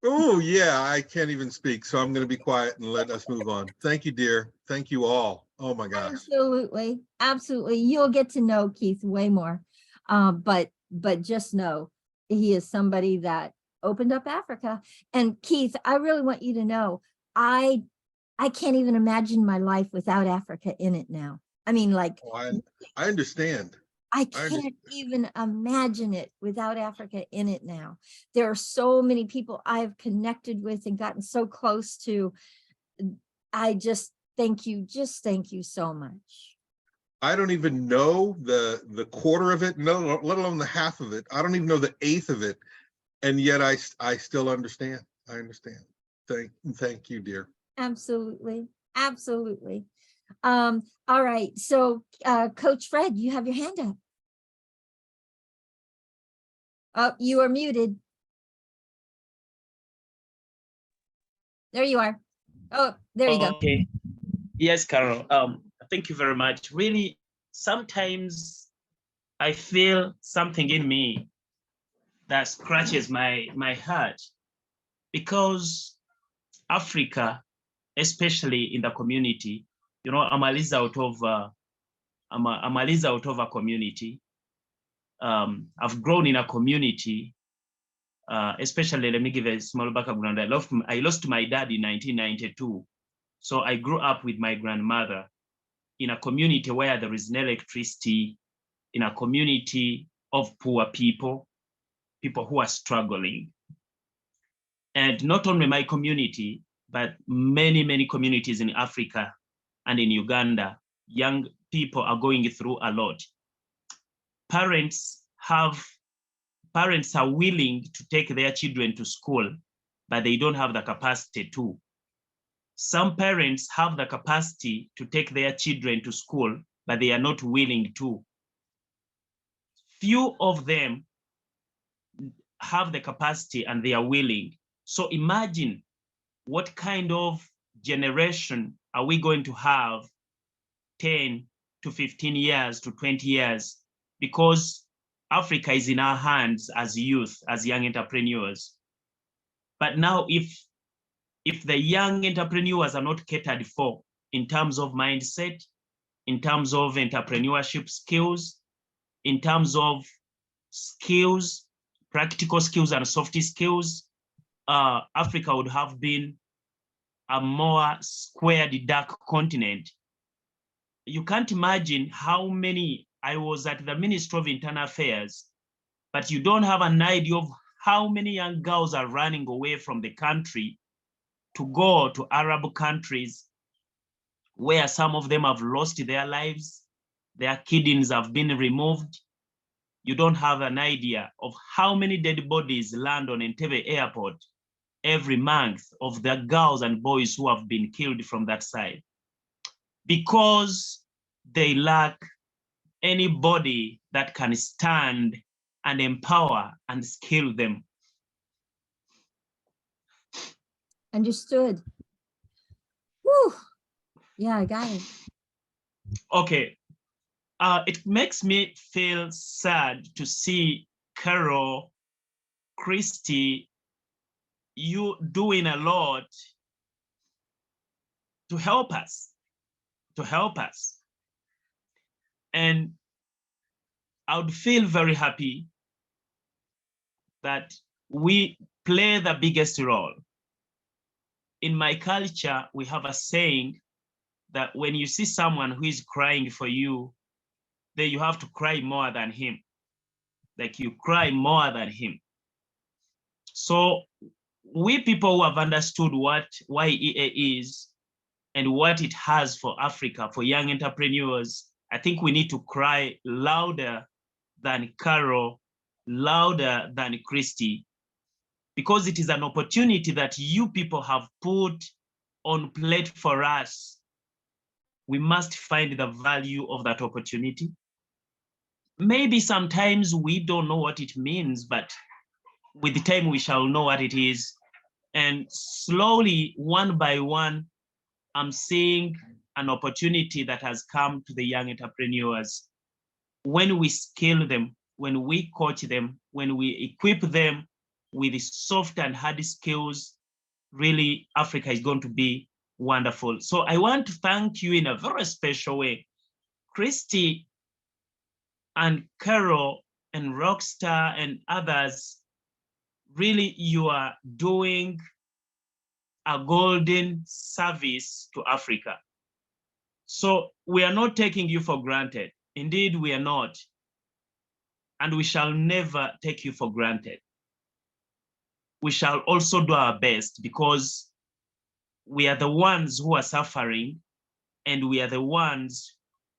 Oh yeah, I can't even speak, so I'm going to be quiet and let us move on. Thank you, dear. Thank you all. Oh my gosh. Absolutely. You'll get to know Keith way more. But just know he is somebody that opened up Africa. And Keith, I really want you to know, I can't even imagine my life without Africa in it now. I mean, like, I understand. I can't even imagine it without Africa in it now. There are so many people I've connected with and gotten so close to. I just thank you so much. I don't even know the quarter of it, no, let alone the half of it. I don't even know the eighth of it. And yet I still understand. I understand. Thank you, dear. Absolutely. All right. So Coach Fred, you have your hand up. Oh, you are muted. There you are. Oh, there you go. Okay. Yes, Carol. Thank you very much. Really, sometimes I feel something in me that scratches my heart, because Africa, especially in the community, I'm a result of a community. I've grown in a community, especially, let me give a small background. I lost my dad in 1992. So I grew up with my grandmother in a community where there is no electricity, in a community of poor people who are struggling. And not only my community, but many communities in Africa and in Uganda, young people are going through a lot. Parents are willing to take their children to school, but they don't have the capacity to. Some parents have the capacity to take their children to school, but they are not willing to. Few of them have the capacity and they are willing. So imagine what kind of generation are we going to have 10 to 15 years to 20 years, because Africa is in our hands as youth, as young entrepreneurs. But now if the young entrepreneurs are not catered for in terms of mindset, in terms of entrepreneurship skills, in terms of skills, practical skills and soft skills, Africa would have been a more squared, dark continent. You can't imagine how many, I was at the Ministry of Internal Affairs, but you don't have an idea of how many young girls are running away from the country to go to Arab countries, where some of them have lost their lives, their kidneys have been removed. You don't have an idea of how many dead bodies land on Entebbe Airport every month of the girls and boys who have been killed from that side, because they lack anybody that can stand and empower and skill them. Understood. Whew. Yeah, I got it. Okay. It makes me feel sad to see Carol, Christy, you doing a lot to help us, And I would feel very happy that we play the biggest role. In my culture, we have a saying that when you see someone who is crying for you, then you have to cry more than him. Like you cry more than him. So we people who have understood what Y.E.A is and what it has for Africa, for young entrepreneurs, I think we need to cry louder than Carol, louder than Christy, because it is an opportunity that you people have put on plate for us. We must find the value of that opportunity. Maybe sometimes we don't know what it means, but with the time we shall know what it is. And slowly, one by one, I'm seeing an opportunity that has come to the young entrepreneurs. When we scale them, when we coach them, when we equip them with soft and hard skills, really Africa is going to be wonderful. So I want to thank you in a very special way. Christy and Carol and Rockstar and others, really you are doing a golden service to Africa. So we are not taking you for granted. Indeed, we are not. And we shall never take you for granted. We shall also do our best, because we are the ones who are suffering, and we are the ones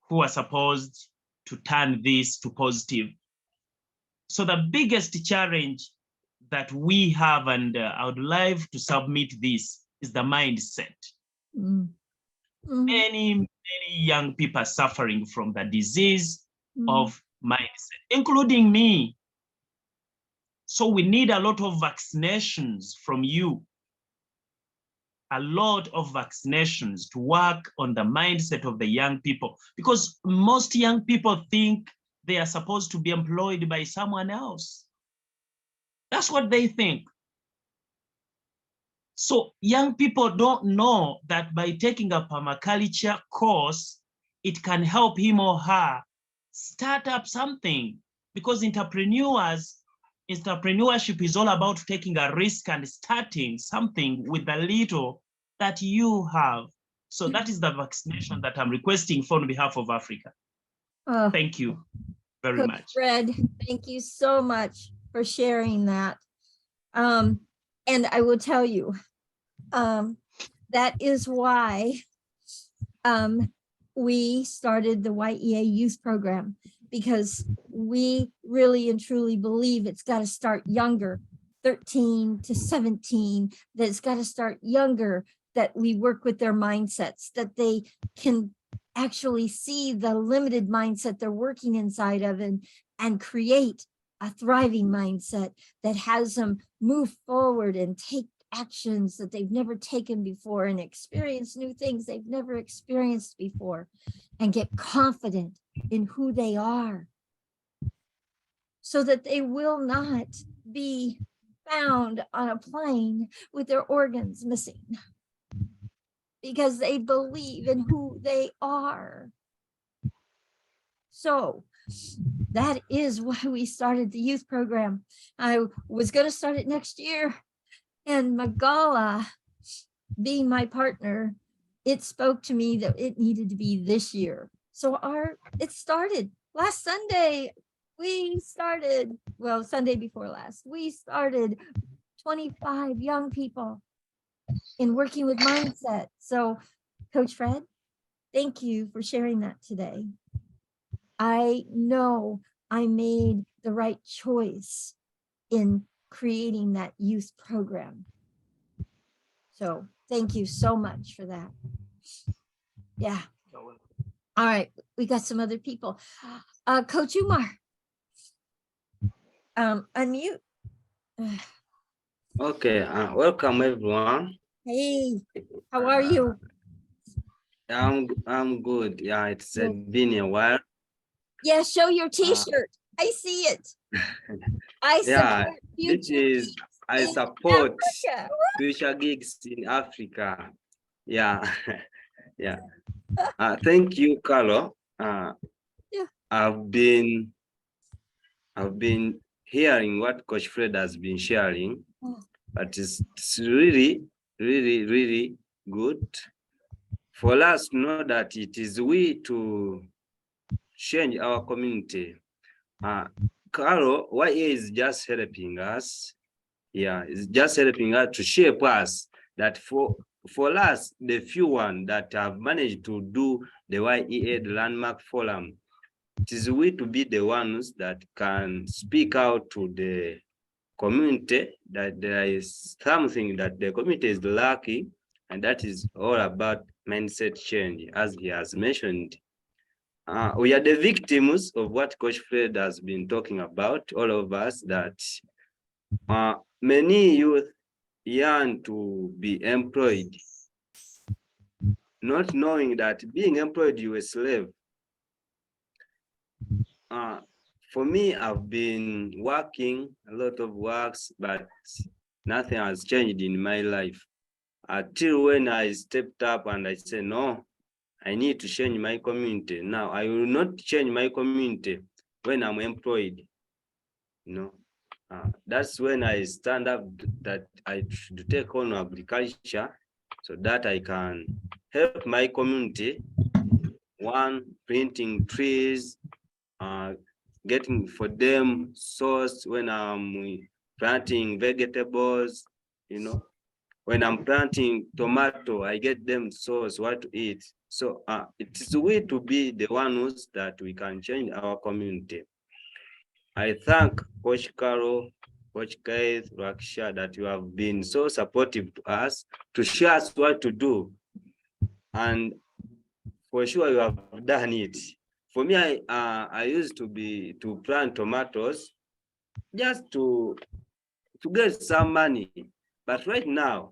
who are supposed to turn this to positive. So the biggest challenge that we have, and I would like to submit this, is the mindset. Mm. Mhm. Many young people are suffering from the disease of mindset, including me. So we need a lot of vaccinations from you. A lot of vaccinations to work on the mindset of the young people, because most young people think they are supposed to be employed by someone else. That's what they think. So young people don't know that by taking a permaculture course, it can help him or her start up something, because entrepreneurship is all about taking a risk and starting something with the little that you have. So that is the vaccination that I'm requesting for on behalf of Africa. Oh, Thank you very Coach much. Fred, thank you so much for sharing that. And I will tell you, that is why we started the Y.E.A youth program because we really and truly believe it's got to start younger, 13 to 17, that it's got to start younger, that we work with their mindsets, that they can actually see the limited mindset they're working inside of and create a thriving mindset that has them move forward and take actions that they've never taken before and experience new things they've never experienced before and get confident in who they are so that they will not be found on a plane with their organs missing because they believe in who they are. So that is why we started the youth program. I was going to start it next year, and Magala, being my partner, it spoke to me that it needed to be this year. So it started last Sunday. We started, well, Sunday before last, we started 25 young people in working with mindset. So Coach Fred, thank you for sharing that today. I know I made the right choice in creating that youth program. So thank you so much for that. Yeah. All right, we got some other people. Coach Umar, unmute. Okay, welcome everyone. Hey, how are you? I'm good. Yeah, it's been a while. Yeah, show your t-shirt. I see it. I Yeah, support future I in support Africa. future gigs in Africa. Yeah, yeah. Thank you, Carlo. Yeah. I've been hearing what Coach Fred has been sharing, but it's really, really, really good for us to know that it is we to change our community. Carlo, Y.E.A is just helping us. Yeah, it's just helping us to shape us that for us, the few one that have managed to do the Y.E.A, the Landmark Forum, it is we to be the ones that can speak out to the community that there is something that the community is lacking, and that is all about mindset change, as he has mentioned. We are the victims of what Coach Fred has been talking about, all of us, that many youth yearn to be employed, not knowing that being employed, you're a slave. For me, I've been working a lot of works, but nothing has changed in my life. Until when I stepped up and I said, no, I need to change my community. Now, I will not change my community when I'm employed. You know, that's when I stand up that I should take on agriculture so that I can help my community. One, planting trees, getting for them source when I'm planting vegetables, you know. When I'm planting tomato, I get them source what to eat. So it is a way to be the ones that we can change our community. I thank Coach Carol, Coach Keith, Raksha, that you have been so supportive to us, to show us what to do. And for sure you have done it. For me, I used to plant tomatoes just to get some money. But right now,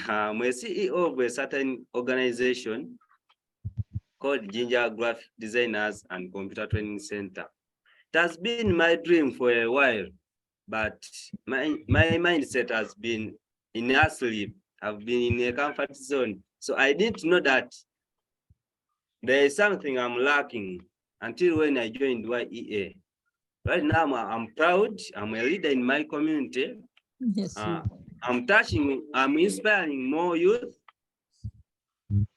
I'm a CEO of a certain organization called Ginger Graphic Designers and Computer Training Center. It has been my dream for a while, but my mindset has been in a sleep. I've been in a comfort zone. So I didn't know that there is something I'm lacking until when I joined Y.E.A. Right now, I'm proud. I'm a leader in my community. Yes, I'm inspiring more youth.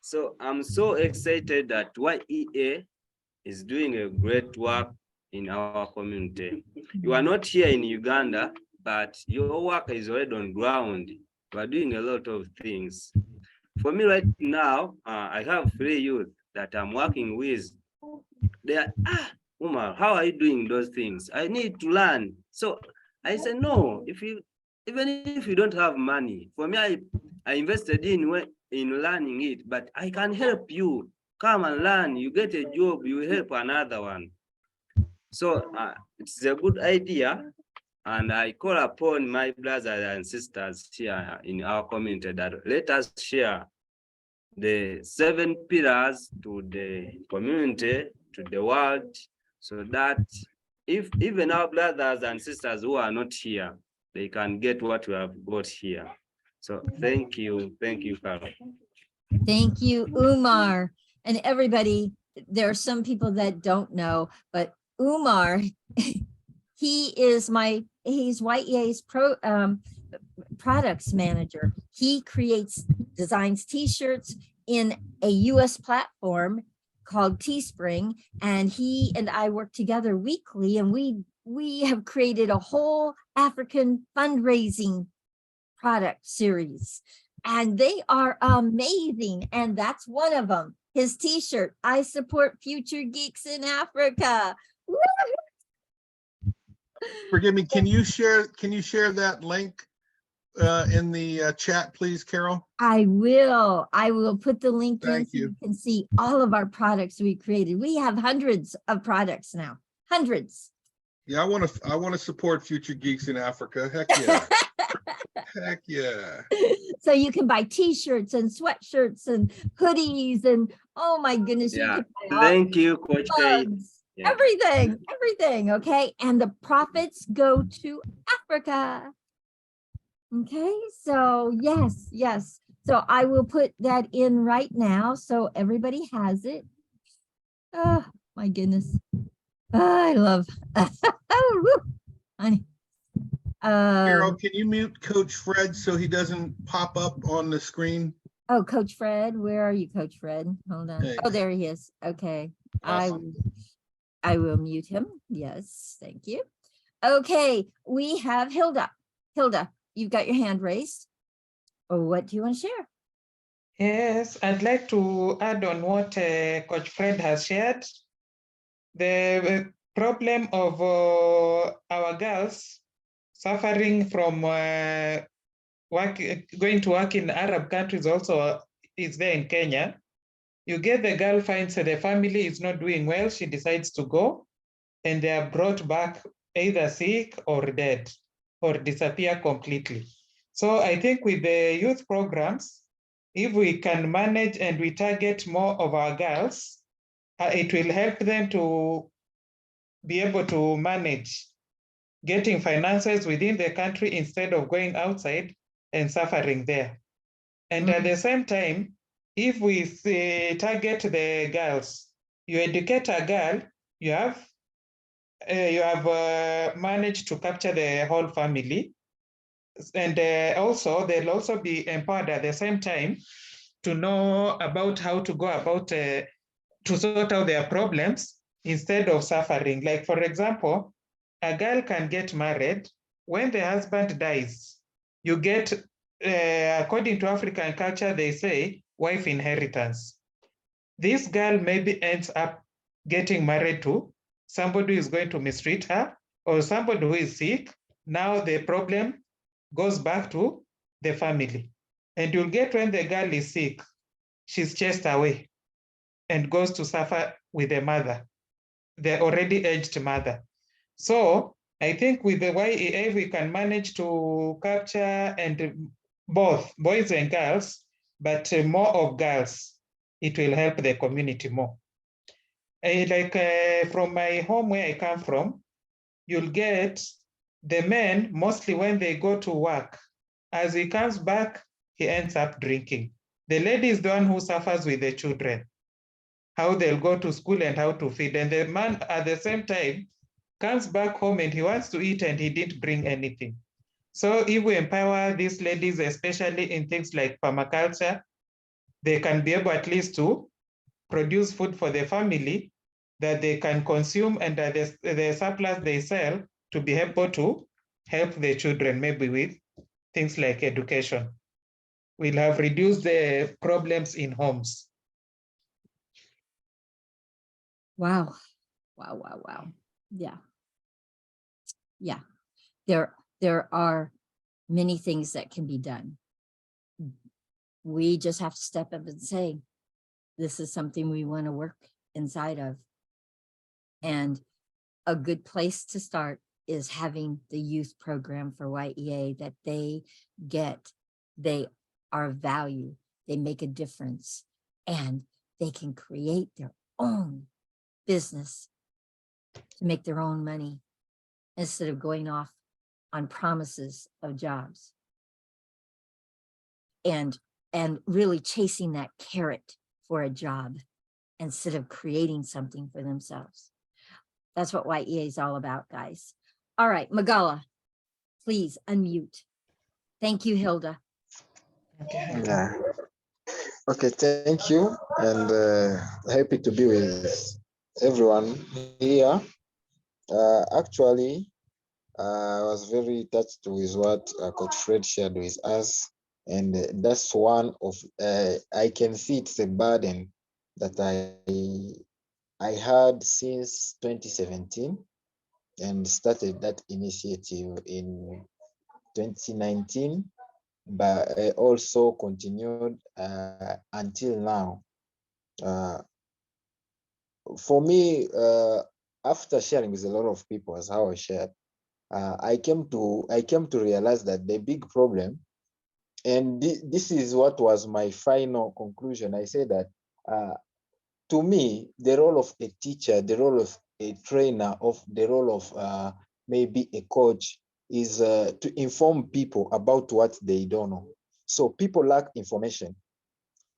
So I'm so excited that Y.E.A is doing a great work in our community. You are not here in Uganda, but your work is already on ground. You are doing a lot of things. For me right now, I have 3 youth. that I'm working with, they are, Umar, how are you doing those things? I need to learn. So I said, no, even if you don't have money, for me, I invested in learning it, but I can help you. Come and learn. You get a job, you help another one. So it's a good idea. And I call upon my brothers and sisters here in our community that let us share the 7 pillars to the community, to the world, so that if even our brothers and sisters who are not here, they can get what we have got here. So thank you, Carol. Thank you, Umar. And everybody, there are some people that don't know, but Umar, he's Y.E.A.'s products manager. He designs t-shirts in a US platform called Teespring, and he and I work together weekly, and we have created a whole African fundraising product series, and they are amazing. And that's one of them, his t-shirt, I support future geeks in Africa. Woo! Forgive me, can you share that link in the chat, please, Carol? I will put the link in Thank so you you. can see all of our products we created. We have hundreds of products now, hundreds. Yeah, I want to support future geeks in Africa. Heck yeah. Heck yeah. So you can buy t-shirts and sweatshirts and hoodies and, oh my goodness, you Yeah, can buy all thank you, Coach K. mugs, Yeah. everything, okay? And the profits go to Africa. Okay, so yes. So I will put that in right now so everybody has it. Oh my goodness. I love oh, woo, honey. Carol, can you mute Coach Fred so he doesn't pop up on the screen? Oh, Coach Fred, where are you, Coach Fred? Hold on. Thanks. Oh, there he is. Okay. Awesome. I will mute him. Yes, thank you. Okay, we have Hilda. Hilda, you've got your hand raised. Oh, what do you want to share? Yes, I'd like to add on what Coach Fred has shared. The problem of our girls suffering from going to work in Arab countries also is there in Kenya. You get the girl finds the family is not doing well, she decides to go, and they are brought back either sick or dead or disappear completely. So I think with the youth programs, if we can manage and we target more of our girls, it will help them to be able to manage getting finances within the country instead of going outside and suffering there. And at the same time, if we target the girls, you educate a girl, you have managed to capture the whole family. And also, they'll also be empowered at the same time to know about how to go about to sort out their problems instead of suffering. Like, for example, a girl can get married. When the husband dies, you get, according to African culture, they say wife inheritance. This girl maybe ends up getting married to somebody who is going to mistreat her or somebody who is sick. Now the problem goes back to the family. And you'll get when the girl is sick, she's chased away and goes to suffer with the mother, the already aged mother. So I think with the Y.E.A, we can manage to capture and both boys and girls, but more of girls. It will help the community more. From my home where I come from, you'll get the men, mostly when they go to work, as he comes back, he ends up drinking. The lady is the one who suffers with the children, how they'll go to school and how to feed. And the man at the same time comes back home and he wants to eat and he didn't bring anything. So if we empower these ladies, especially in things like permaculture, they can be able at least to produce food for the family that they can consume, and that the surplus they sell to be able to help the children, maybe with things like education. We'll have reduced the problems in homes. Wow. Wow, wow, wow. Yeah. Yeah. There are many things that can be done. We just have to step up and say, this is something we want to work inside of. And a good place to start is having the youth program for Y.E.A that they get. They are of value. They make a difference, and they can create their own business to make their own money instead of going off on promises of jobs and really chasing that carrot for a job instead of creating something for themselves. That's what Y.E.A is all about, guys. All right, Magala, please unmute. Thank you, Hilda. Yeah. Okay, thank you, and happy to be with everyone here. Actually, I was very touched with what Coach Fred shared with us, and that's one of I can see it's a burden that I had since 2017, and started that initiative in 2019, but I also continued until now. For me, after sharing with a lot of people, as how I shared, I came to realize that the big problem, and this is what was my final conclusion. I say that to me, the role of a teacher, the role of a trainer, of the role of maybe a coach is to inform people about what they don't know. So people lack information.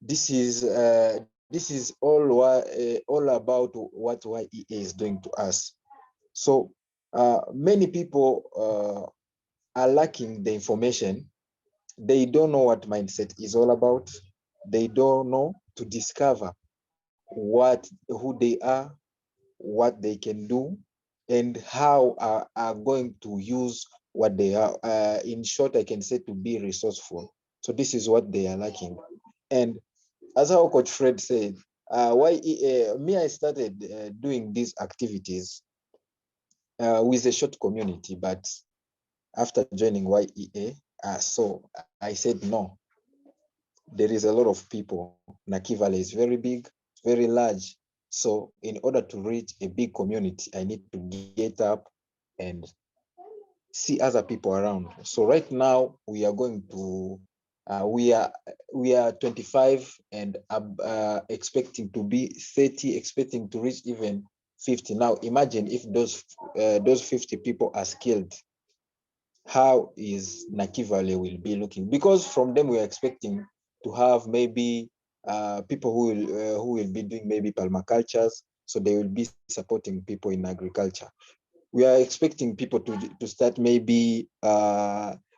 This is all about what Y.E.A is doing to us. So many people are lacking the information. They don't know what mindset is all about. They don't know to discover who they are, what they can do, and how are going to use what they are. In short, I can say to be resourceful. So this is what they are lacking. And as how Coach Fred said, I started doing these activities with a short community, but after joining Y.E.A, so I said no. There is a lot of people. Naki Valley is very big, very large. So in order to reach a big community, I need to get up and see other people around. So right now we are going to we are 25 and expecting to be 30, expecting to reach even 50. Now imagine if those 50 people are skilled, how is Naki Valley will be looking? Because from them we are expecting to have maybe people who will be doing maybe permacultures, so they will be supporting people in agriculture. We are expecting people to start maybe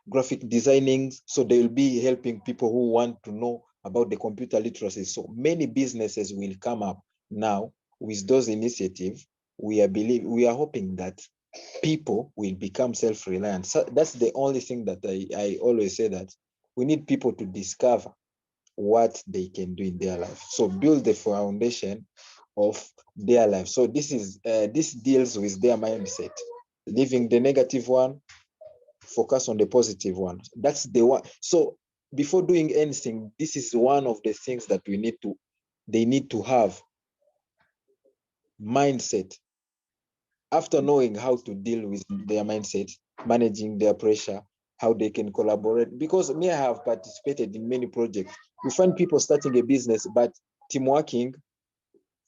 graphic designing, so they will be helping people who want to know about the computer literacy. So many businesses will come up now with those initiatives. We are hoping that people will become self-reliant. So that's the only thing that I always say, that we need people to discover what they can do in their life. So build the foundation of their life. So this deals with their mindset, leaving the negative one, focus on the positive one. That's the one. So before doing anything, this is one of the things that they need to have mindset. After knowing how to deal with their mindset, managing their pressure, how they can collaborate. Because me, I have participated in many projects. You find people starting a business, but team working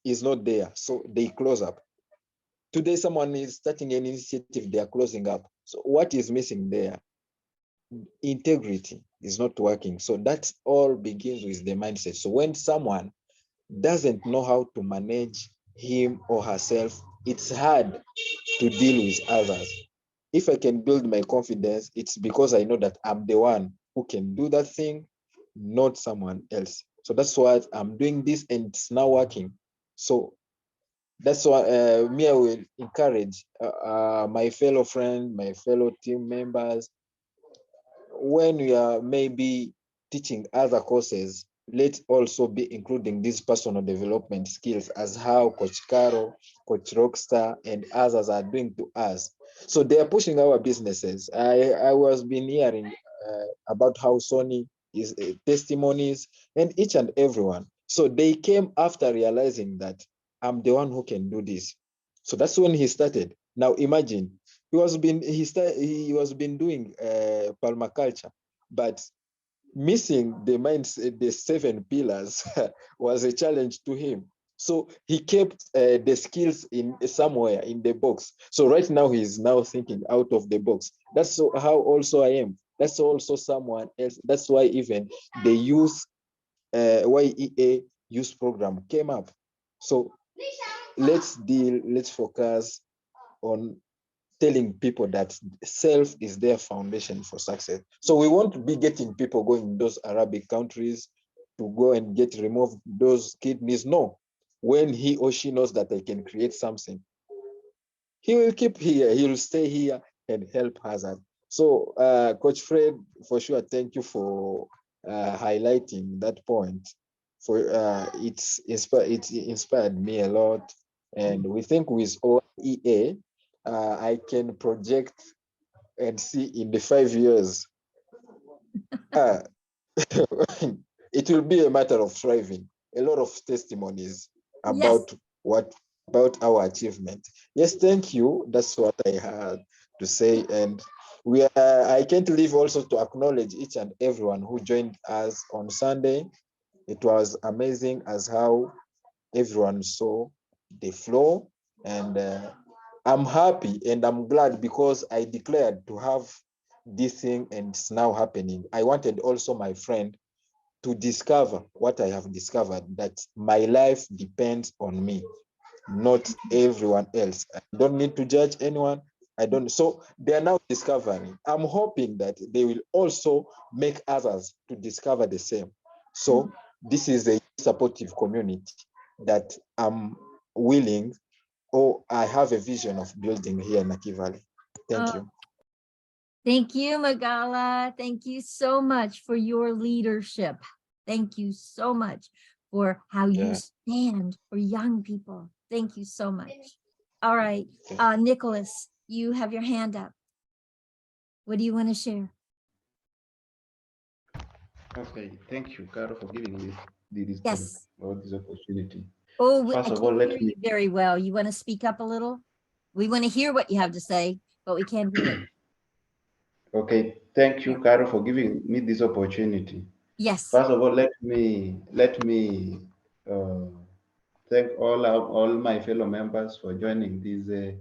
is not there. So they close up. Today, someone is starting an initiative, they are closing up. So what is missing there? Integrity is not working. So that all begins with the mindset. So when someone doesn't know how to manage him or herself, it's hard to deal with others. If I can build my confidence, it's because I know that I'm the one who can do that thing, not someone else. So that's why I'm doing this, and it's now working. So that's why I will encourage my fellow friends, my fellow team members, when we are maybe teaching other courses, let's also be including these personal development skills as how Coach Carol, Coach Rockstar, and others are doing to us. So they are pushing our businesses. I was been hearing about how Sony is testimonies and each and everyone. So they came after realizing that I'm the one who can do this. So that's when he started. Now imagine he was been doing permaculture, but missing the mindset, the 7 pillars was a challenge to him. So he kept the skills in somewhere in the box. So right now he's now thinking out of the box. That's how also I am. That's also someone else. That's why even the youth Y.E.A youth program came up. So let's focus on telling people that self is their foundation for success. So we won't be getting people going in those Arabic countries to go and remove those kidneys. No, when he or she knows that they can create something, he will keep here, he will stay here and help others. So Coach Fred, for sure, thank you for highlighting that point. For it inspired me a lot. And we think with Y.E.A, I can project and see in the 5 years, it will be a matter of thriving. A lot of testimonies Yes. about our achievement. Yes, thank you. That's what I had to say. And I can't leave also to acknowledge each and everyone who joined us on Sunday. It was amazing as how everyone saw the flow, and I'm happy and I'm glad because I declared to have this thing and it's now happening. I wanted also my friend to discover what I have discovered, that my life depends on me, not everyone else. I don't need to judge anyone. I don't. So they are now discovering. I'm hoping that they will also make others to discover the same. So this is a supportive community that I'm willing, or I have a vision of building here in Naki Valley. Thank you. Thank you, Magala. Thank you so much for your leadership. Thank you so much for how you stand for young people. Thank you so much. All right, Nicholas, you have your hand up. What do you want to share? Okay, thank you, Carol, for giving me Yes. this opportunity. Oh, I First of all, can't let hear me. you very well. You want to speak up a little? We want to hear what you have to say, but we can't hear it. Okay, thank you, Carol, for giving me this opportunity. Yes. First of all, let me thank all my fellow members for joining this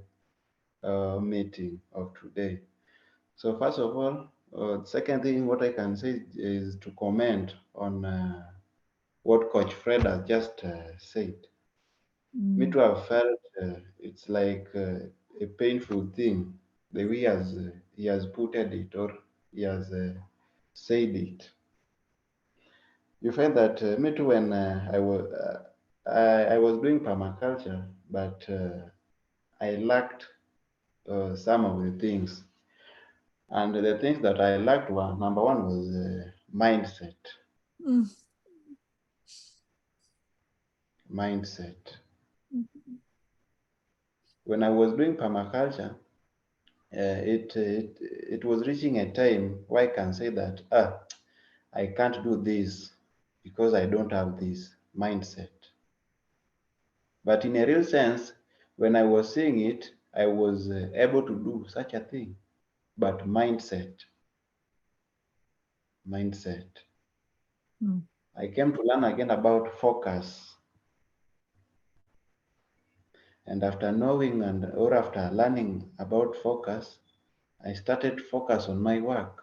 meeting of today. So first of all, second thing, what I can say is to comment on what Coach Fred has just said. Me too have felt it's like a painful thing, the way he has put it or he has said it. You find that me too when I was doing permaculture, but I lacked some of the things. And the things that I lacked were, number one was mindset. Mindset. When I was doing permaculture, it was reaching a time where I can say that I can't do this because I don't have this mindset. But in a real sense, when I was seeing it, I was able to do such a thing. But mindset. I came to learn again about focus. And after knowing or after learning about focus, I started to focus on my work.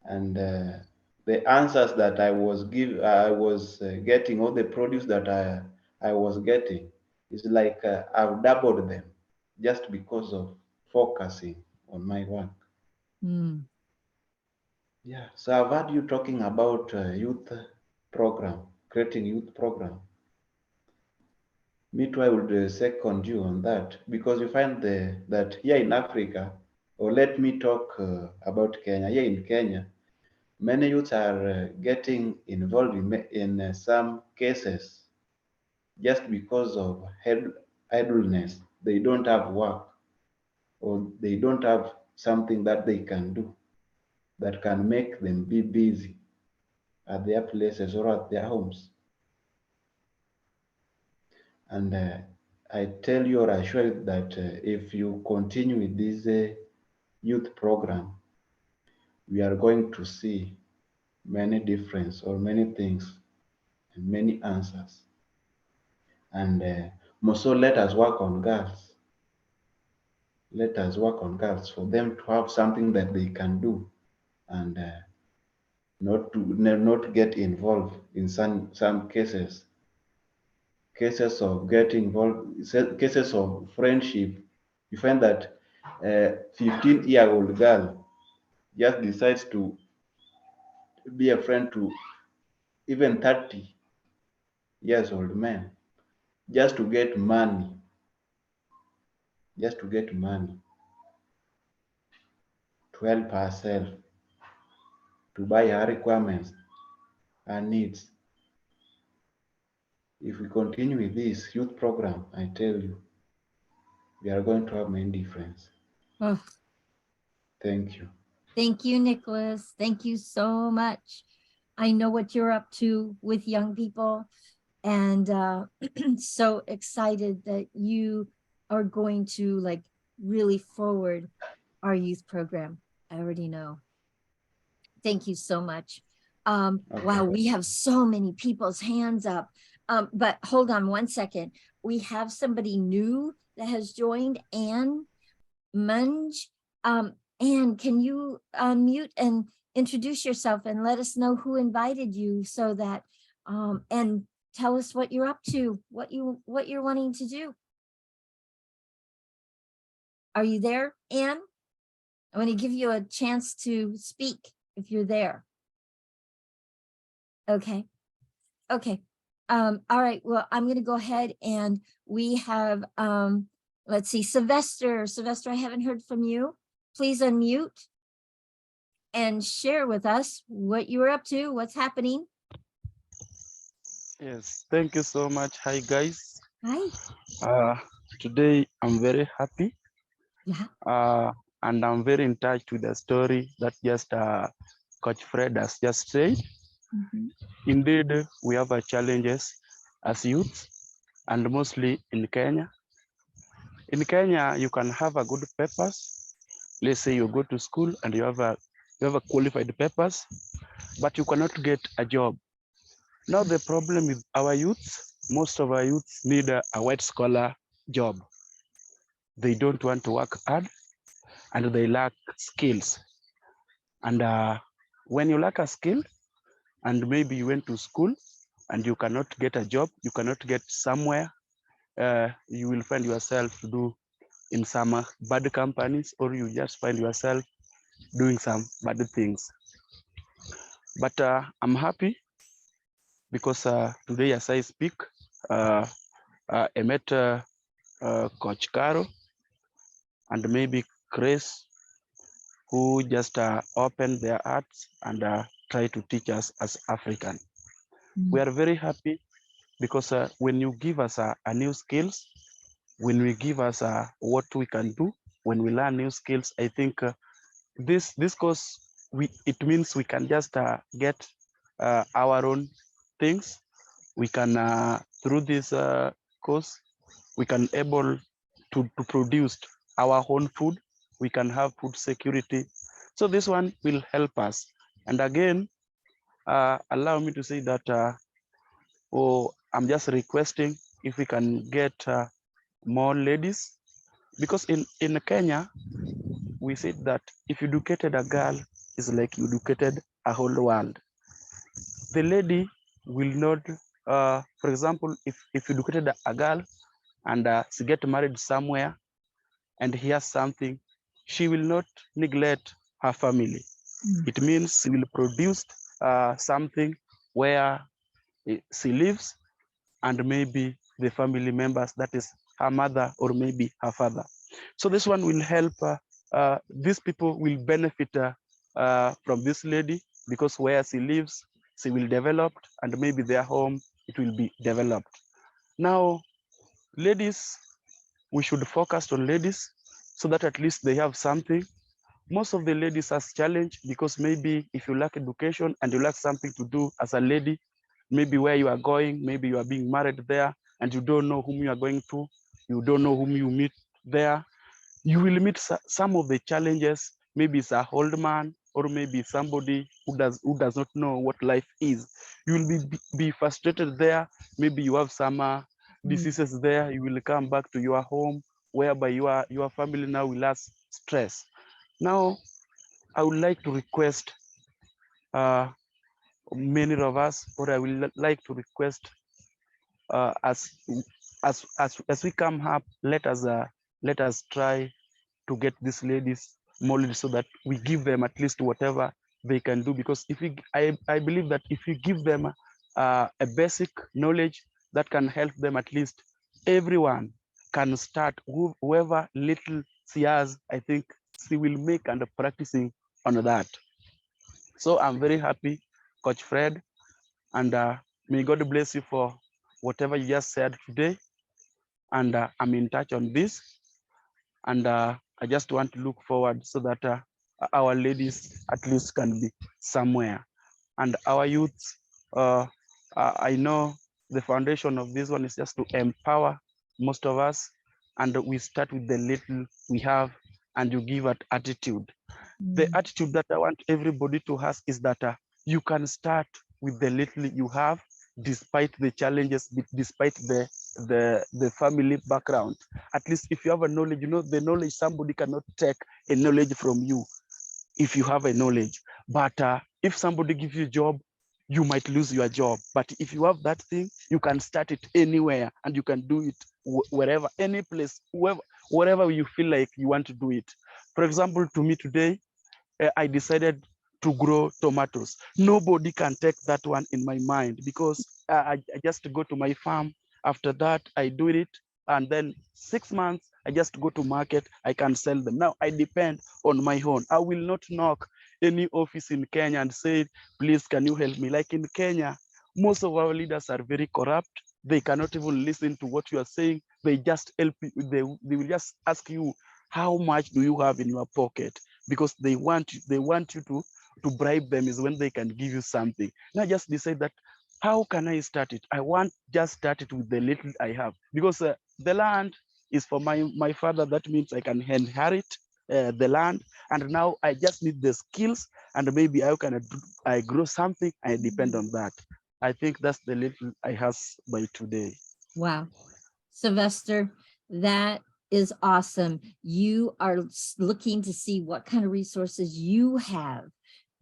And the answers that I was getting, or the produce that I was getting, is like I've doubled them just because of focusing on my work. Yeah, so I've heard you talking about youth program, creating youth program. Me too, I would second you on that, because you find that here in Africa, or let me talk about Kenya. Here in Kenya, Many youths are getting involved in some cases just because of idleness. They don't have work, or they don't have something that they can do that can make them be busy at their places or at their homes. And I tell you or assure you that if you continue with this youth program, we are going to see many difference or many things and many answers. And more so, let us work on girls. Let us work on girls for them to have something that they can do, and not get involved in some cases of getting involved, cases of friendship. You find that a 15-year-old girl just decides to be a friend to even 30 years old men just to get money, just to get money to help herself, to buy her requirements, her needs. If we continue with this youth program, I tell you, we are going to have many difference. Oh, Thank you. thank you, Nicholas. Thank you so much. I know what you're up to with young people, and so excited that you are going to like really forward our youth program. I already know. Thank you so much. Wow, we have so many people's hands up. But hold on one second. We have somebody new that has joined, Anne Munge. Anne, can you unmute and introduce yourself and let us know who invited you, so that and tell us what you're up to, what you're wanting to do. Are you there, Anne? I want to give you a chance to speak if you're there. Okay. Okay. All right. Well, I'm going to go ahead, and we have, let's see, Sylvester. Sylvester, I haven't heard from you. Please unmute and share with us what you were up to, what's happening. Yes, thank you so much. Hi, guys. Hi. Today I'm very happy. Yeah. And I'm very in touch with the story that just Coach Fred has just said. Mhm. Indeed, we have challenges as youth, and mostly in Kenya. In Kenya, you can have a good papers. Let's say you go to school and you have a qualified papers, but you cannot get a job. Now the problem with our youth, most of our youth need a white collar job. They don't want to work hard, and they lack skills. And when you lack a skill, and maybe you went to school and you cannot get a job, you cannot get somewhere, you will find yourself to do in some bad companies, or you just find yourself doing some bad things. But I'm happy because today, as I speak, I met Coach Caro and maybe Chris, who just opened their hearts and try to teach us as African. We are very happy because when you give us a new skills, when we give us what we can do, when we learn new skills, I think this course, it means we can just get our own things. We can through this course, we can able to produce our own food. We can have food security. So this one will help us. And again, allow me to say that I'm just requesting if we can get more ladies, because in Kenya, we said that if you educated a girl, it's like you educated a whole world. The lady will not, for example, if you educated a girl and she get married somewhere and he has something, she will not neglect her family. It means she will produce something where she lives, and maybe the family members, that is her mother or maybe her father. So this one will help, these people will benefit from this lady, because where she lives, she will develop, and maybe their home, it will be developed. Now, ladies, we should focus on ladies so that at least they have something. Most of the ladies has challenge because maybe if you lack education and you lack something to do as a lady, maybe where you are going, maybe you are being married there and you don't know whom you are going to, you don't know whom you meet there, you will meet some of the challenges. Maybe it's a old man, or maybe somebody who does not know what life is. You will be frustrated there. Maybe you have some diseases there. You will come back to your home, whereby your family now will have stress. Now, I would like to request many of us, or I will like to request as we come up, let us try to get these ladies more leads so that we give them at least whatever they can do. Because if I believe that if you give them a basic knowledge that can help them, at least everyone can start. Whoever little she has, I think she will make and practicing on that. So I'm very happy, Coach Fred, and may God bless you for whatever you just said today. And I'm in touch on this. And I just want to look forward so that our ladies at least can be somewhere. And our youth, I know the foundation of this one is just to empower most of us. And we start with the little we have, and you give an attitude. The attitude that I want everybody to have is that you can start with the little you have, despite the challenges, despite the family background. At least if you have a knowledge, you know the knowledge, somebody cannot take a knowledge from you if you have a knowledge. But if somebody gives you a job, you might lose your job. But if you have that thing, you can start it anywhere, and you can do it wherever, any place, wherever you feel like you want to do it. For example, to me today, I decided to grow tomatoes. Nobody can take that one in my mind, because I just go to my farm. After that, I do it. And then 6 months, I just go to market, I can sell them. Now I depend on my own. I will not knock any office in Kenya and say, please, can you help me? Like in Kenya, most of our leaders are very corrupt. They cannot even listen to what you are saying. They just help you. They will just ask you, how much do you have in your pocket? Because they want you to bribe them is when they can give you something. Now just decide that, how can I start it? I want just start it with the little I have, because the land is for my father. That means I can inherit the land, and now I just need the skills, and maybe I grow something. I depend on that. I think that's the little I have by today. Wow. Sylvester, that is awesome. You are looking to see what kind of resources you have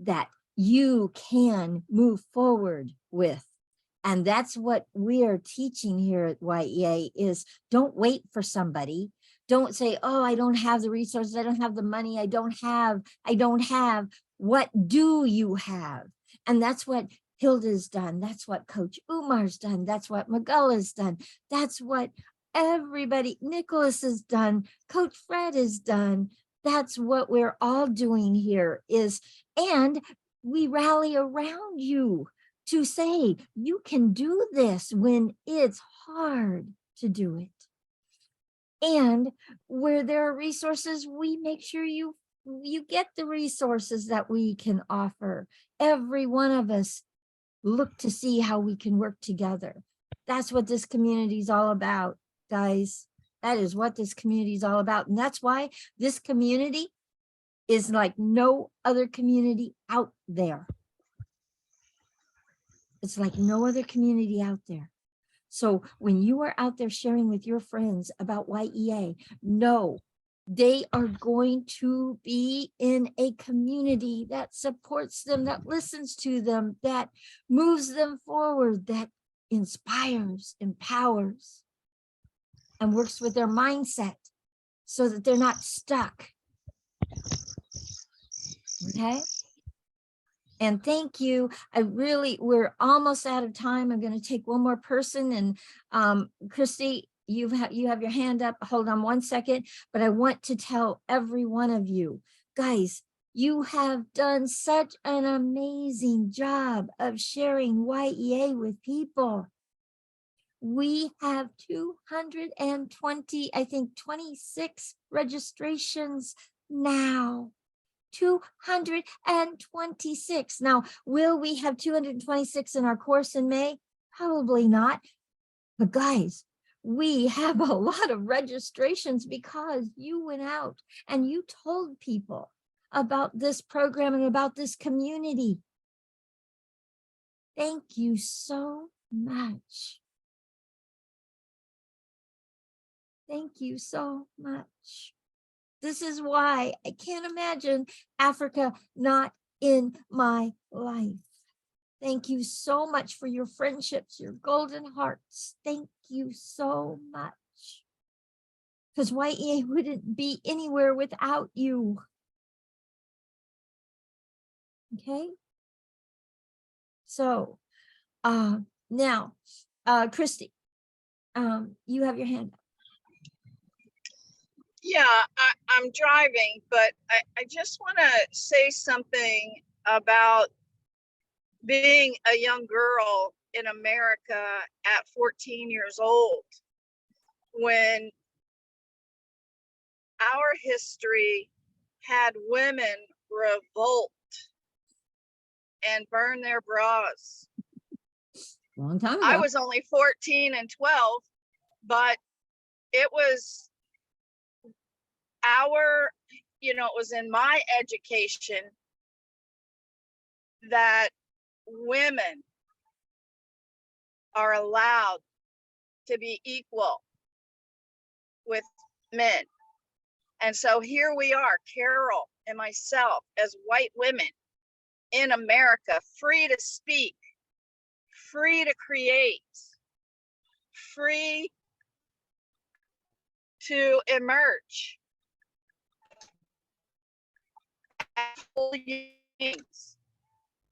that you can move forward with. And that's what we are teaching here at Y.E.A. is don't wait for somebody. Don't say, oh, I don't have the resources. I don't have the money. I don't have. What do you have? And that's what Hilda's done. That's what Coach Umar's done. That's what Magalla's done. That's what everybody, Nicholas has done. Coach Fred has done. That's what we're all doing here is, and we rally around you to say, you can do this when it's hard to do it. And where there are resources, we make sure you get the resources that we can offer. Every one of us look to see how we can work together. That's what this community is all about, guys. That is what this community is all about. And that's why this community is like no other community out there. It's like no other community out there. So when you are out there sharing with your friends about Y.E.A, know they are going to be in a community that supports them, that listens to them, that moves them forward, that inspires, empowers, and works with their mindset so that they're not stuck. Okay? And thank you. We're almost out of time. I'm going to take one more person. And Christy, you have your hand up. Hold on one second. But I want to tell every one of you, guys, You have done such an amazing job of sharing Y.E.A. with people. We have 220, I think 26 registrations now. 226. Now, will we have 226 in our course in May? Probably not. But guys, we have a lot of registrations because you went out and you told people about this program and about this community. Thank you so much. Thank you so much. This is why I can't imagine Africa not in my life. Thank you so much for your friendships, your golden hearts. Thank you so much. Because Y.E.A. wouldn't be anywhere without you. Okay. So now, Christy, you have your hand up. Yeah, I'm driving, but I just want to say something about being a young girl in America at 14 years old, when our history had women revolt and burn their bras. Long time ago. I was only 14 and 12, but it was it was in my education that women are allowed to be equal with men. And so here we are, Carol and myself, as white women in America, free to speak, free to create, free to emerge as whole beings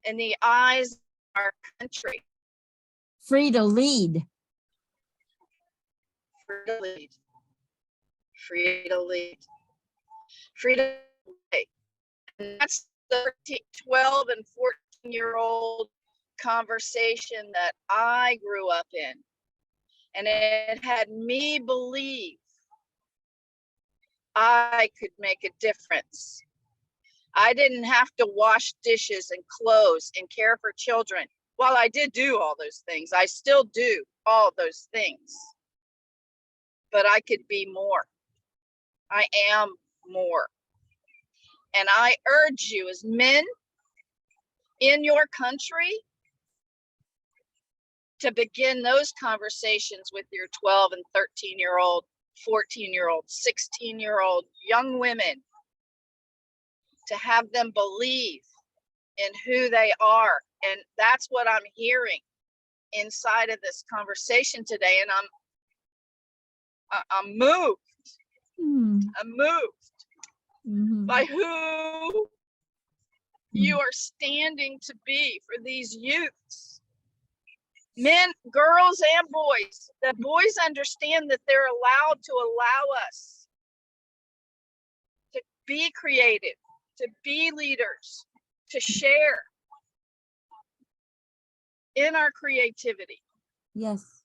in the eyes of our country. Free to lead. Free to lead. Free to lead. Free to lead. And that's the 12 and 14-year-old conversation that I grew up in. And it had me believe I could make a difference. I didn't have to wash dishes and clothes and care for children. While I did do all those things, I still do all those things. But I could be more. I am more. And I urge you as men in your country to begin those conversations with your 12 and 13-year-old, 14-year-old, 16-year-old young women, to have them believe in who they are. And that's what I'm hearing inside of this conversation today. And I'm moved. I'm moved by who you are standing to be for these youths. Men, girls, and boys. That boys understand that they're allowed to allow us to be creative, to be leaders, to share in our creativity. Yes.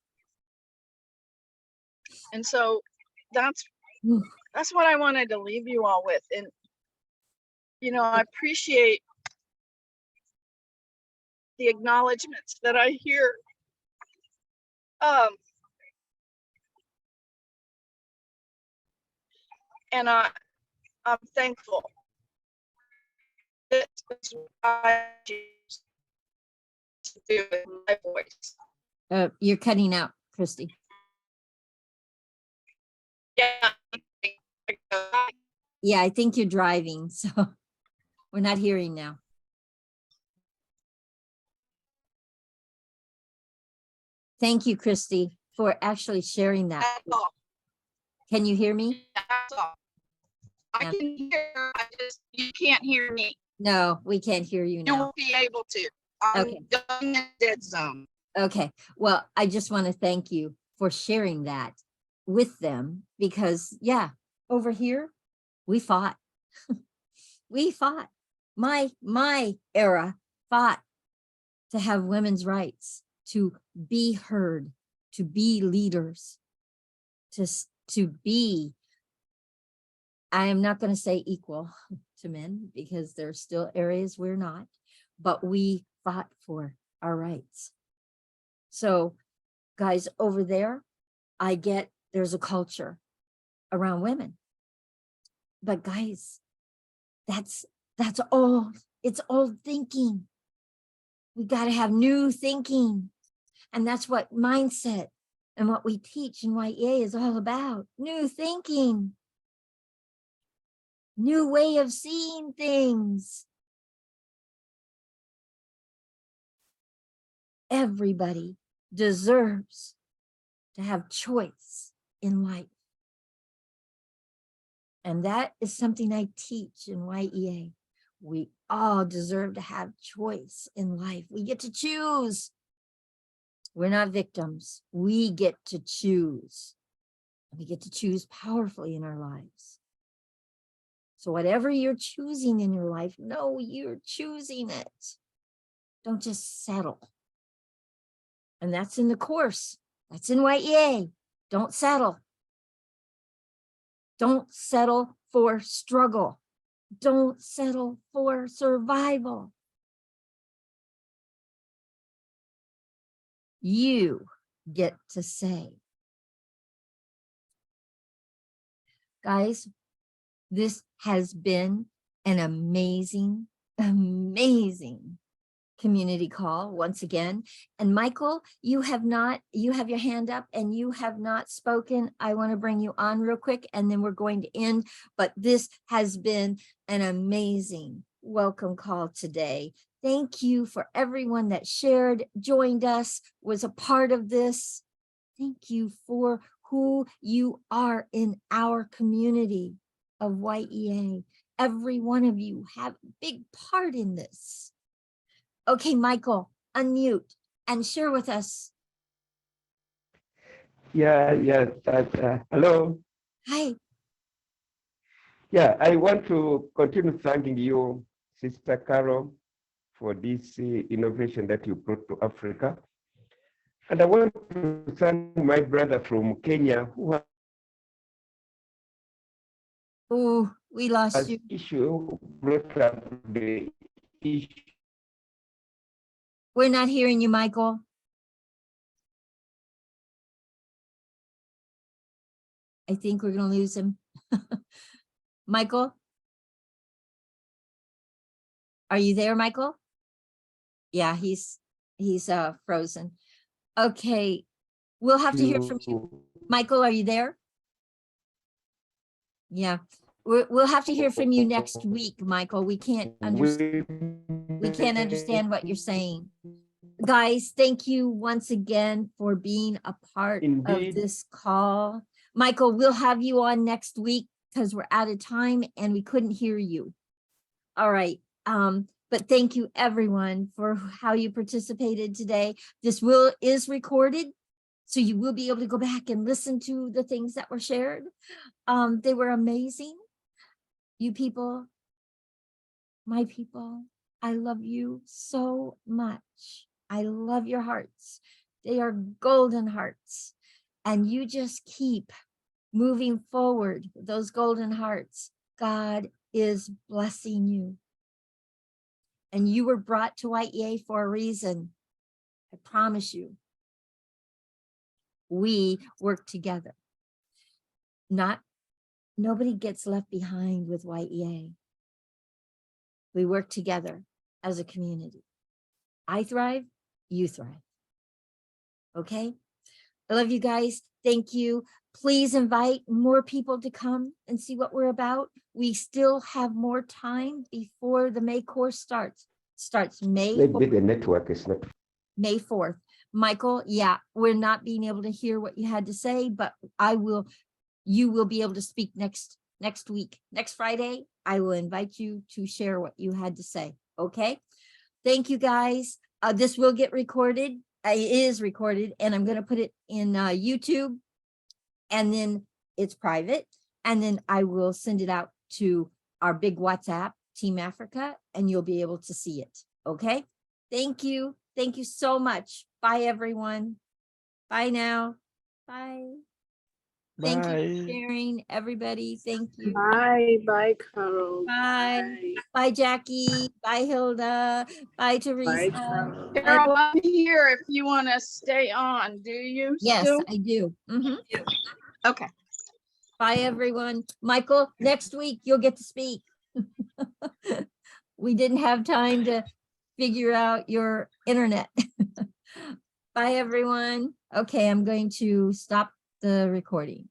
And so that's what I wanted to leave you all with. And I appreciate the acknowledgments that I hear. And I'm thankful. This is what I choose to do with my voice. You're cutting out, Christy. Yeah. Yeah, I think you're driving, so we're not hearing now. Thank you, Christy, for actually sharing that. That's all. Can you hear me? That's all. I can hear, you can't hear me. No, we can't hear you now. You won't be able to. I'm Okay. going in dead zone. Okay, well, I just want to thank you for sharing that with them because, yeah, over here, we fought. We fought. my era fought to have women's rights, to be heard, to be leaders, to be, I am not going to say equal to men, because there's still areas we're not, but we fought for our rights. So guys, over there, I get there's a culture around women, but guys, that's old. It's old thinking. We got to have new thinking. And that's what mindset and what we teach in Y.E.A is all about. New thinking, new way of seeing things. Everybody deserves to have choice in life. And that is something I teach in Y.E.A. We all deserve to have choice in life. We get to choose. We're not victims. We get to choose. We get to choose powerfully in our lives. So whatever you're choosing in your life, know you're choosing it. Don't just settle. And that's in the course. That's in Y.E.A. Don't settle. Don't settle for struggle. Don't settle for survival. You get to say. Guys, this has been an amazing, amazing community call once again. And Michael, you have your hand up and you have not spoken. I want to bring you on real quick and then we're going to end. But this has been an amazing welcome call today. Thank you for everyone that shared, joined us, was a part of this. Thank you for who you are in our community of Y.E.A. Every one of you have a big part in this. Okay, Michael, unmute and share with us. Hello. Hi. Yeah, I want to continue thanking you, Sister Carol, for this innovation that you brought to Africa. And I want to thank my brother from Kenya who Oh, we lost has you. brought up the issue. We're not hearing you, Michael. I think we're going to lose him. Michael? Are you there, Michael? Yeah, he's frozen. Okay, we'll have to hear from you. Michael, are you there? Yeah, we'll have to hear from you next week, Michael. We can't understand what you're saying. Guys, thank you once again for being a part of this call. Michael, we'll have you on next week because we're out of time and we couldn't hear you. All right. But thank you everyone for how you participated today. This is recorded, so you will be able to go back and listen to the things that were shared. They were amazing. You people, my people, I love you so much. I love your hearts. They are golden hearts. And you just keep moving forward with those golden hearts. God is blessing you. And you were brought to Y.E.A for a reason. I promise you. We work together. Nobody gets left behind with Y.E.A. We work together as a community. I thrive, you thrive. Okay? I love you guys. Thank you. Please invite more people to come and see what we're about. We still have more time before the May course starts. May 4th. Maybe the network is not. May 4th. Michael, yeah, we're not being able to hear what you had to say, but you will be able to speak next week. Next Friday, I will invite you to share what you had to say. Okay? Thank you guys. This will get recorded. It is recorded and I'm going to put it in YouTube, and then it's private, and then I will send it out to our big WhatsApp Team Africa, and you'll be able to see it. Okay. Thank you. Thank you so much. Bye, everyone. Bye now. Bye. Thank you for Bye. sharing, everybody. Thank you. Bye, bye, Carol. Bye. Bye, Jackie. Bye, Hilda. Bye, Teresa. Carol. Bye. Carol, I'm here if you want to stay on. Do you Yes, still? I do. Mhm. Okay. Bye, everyone. Michael, next week you'll get to speak. We didn't have time to figure out your internet. Bye, everyone. Okay, I'm going to stop the recording.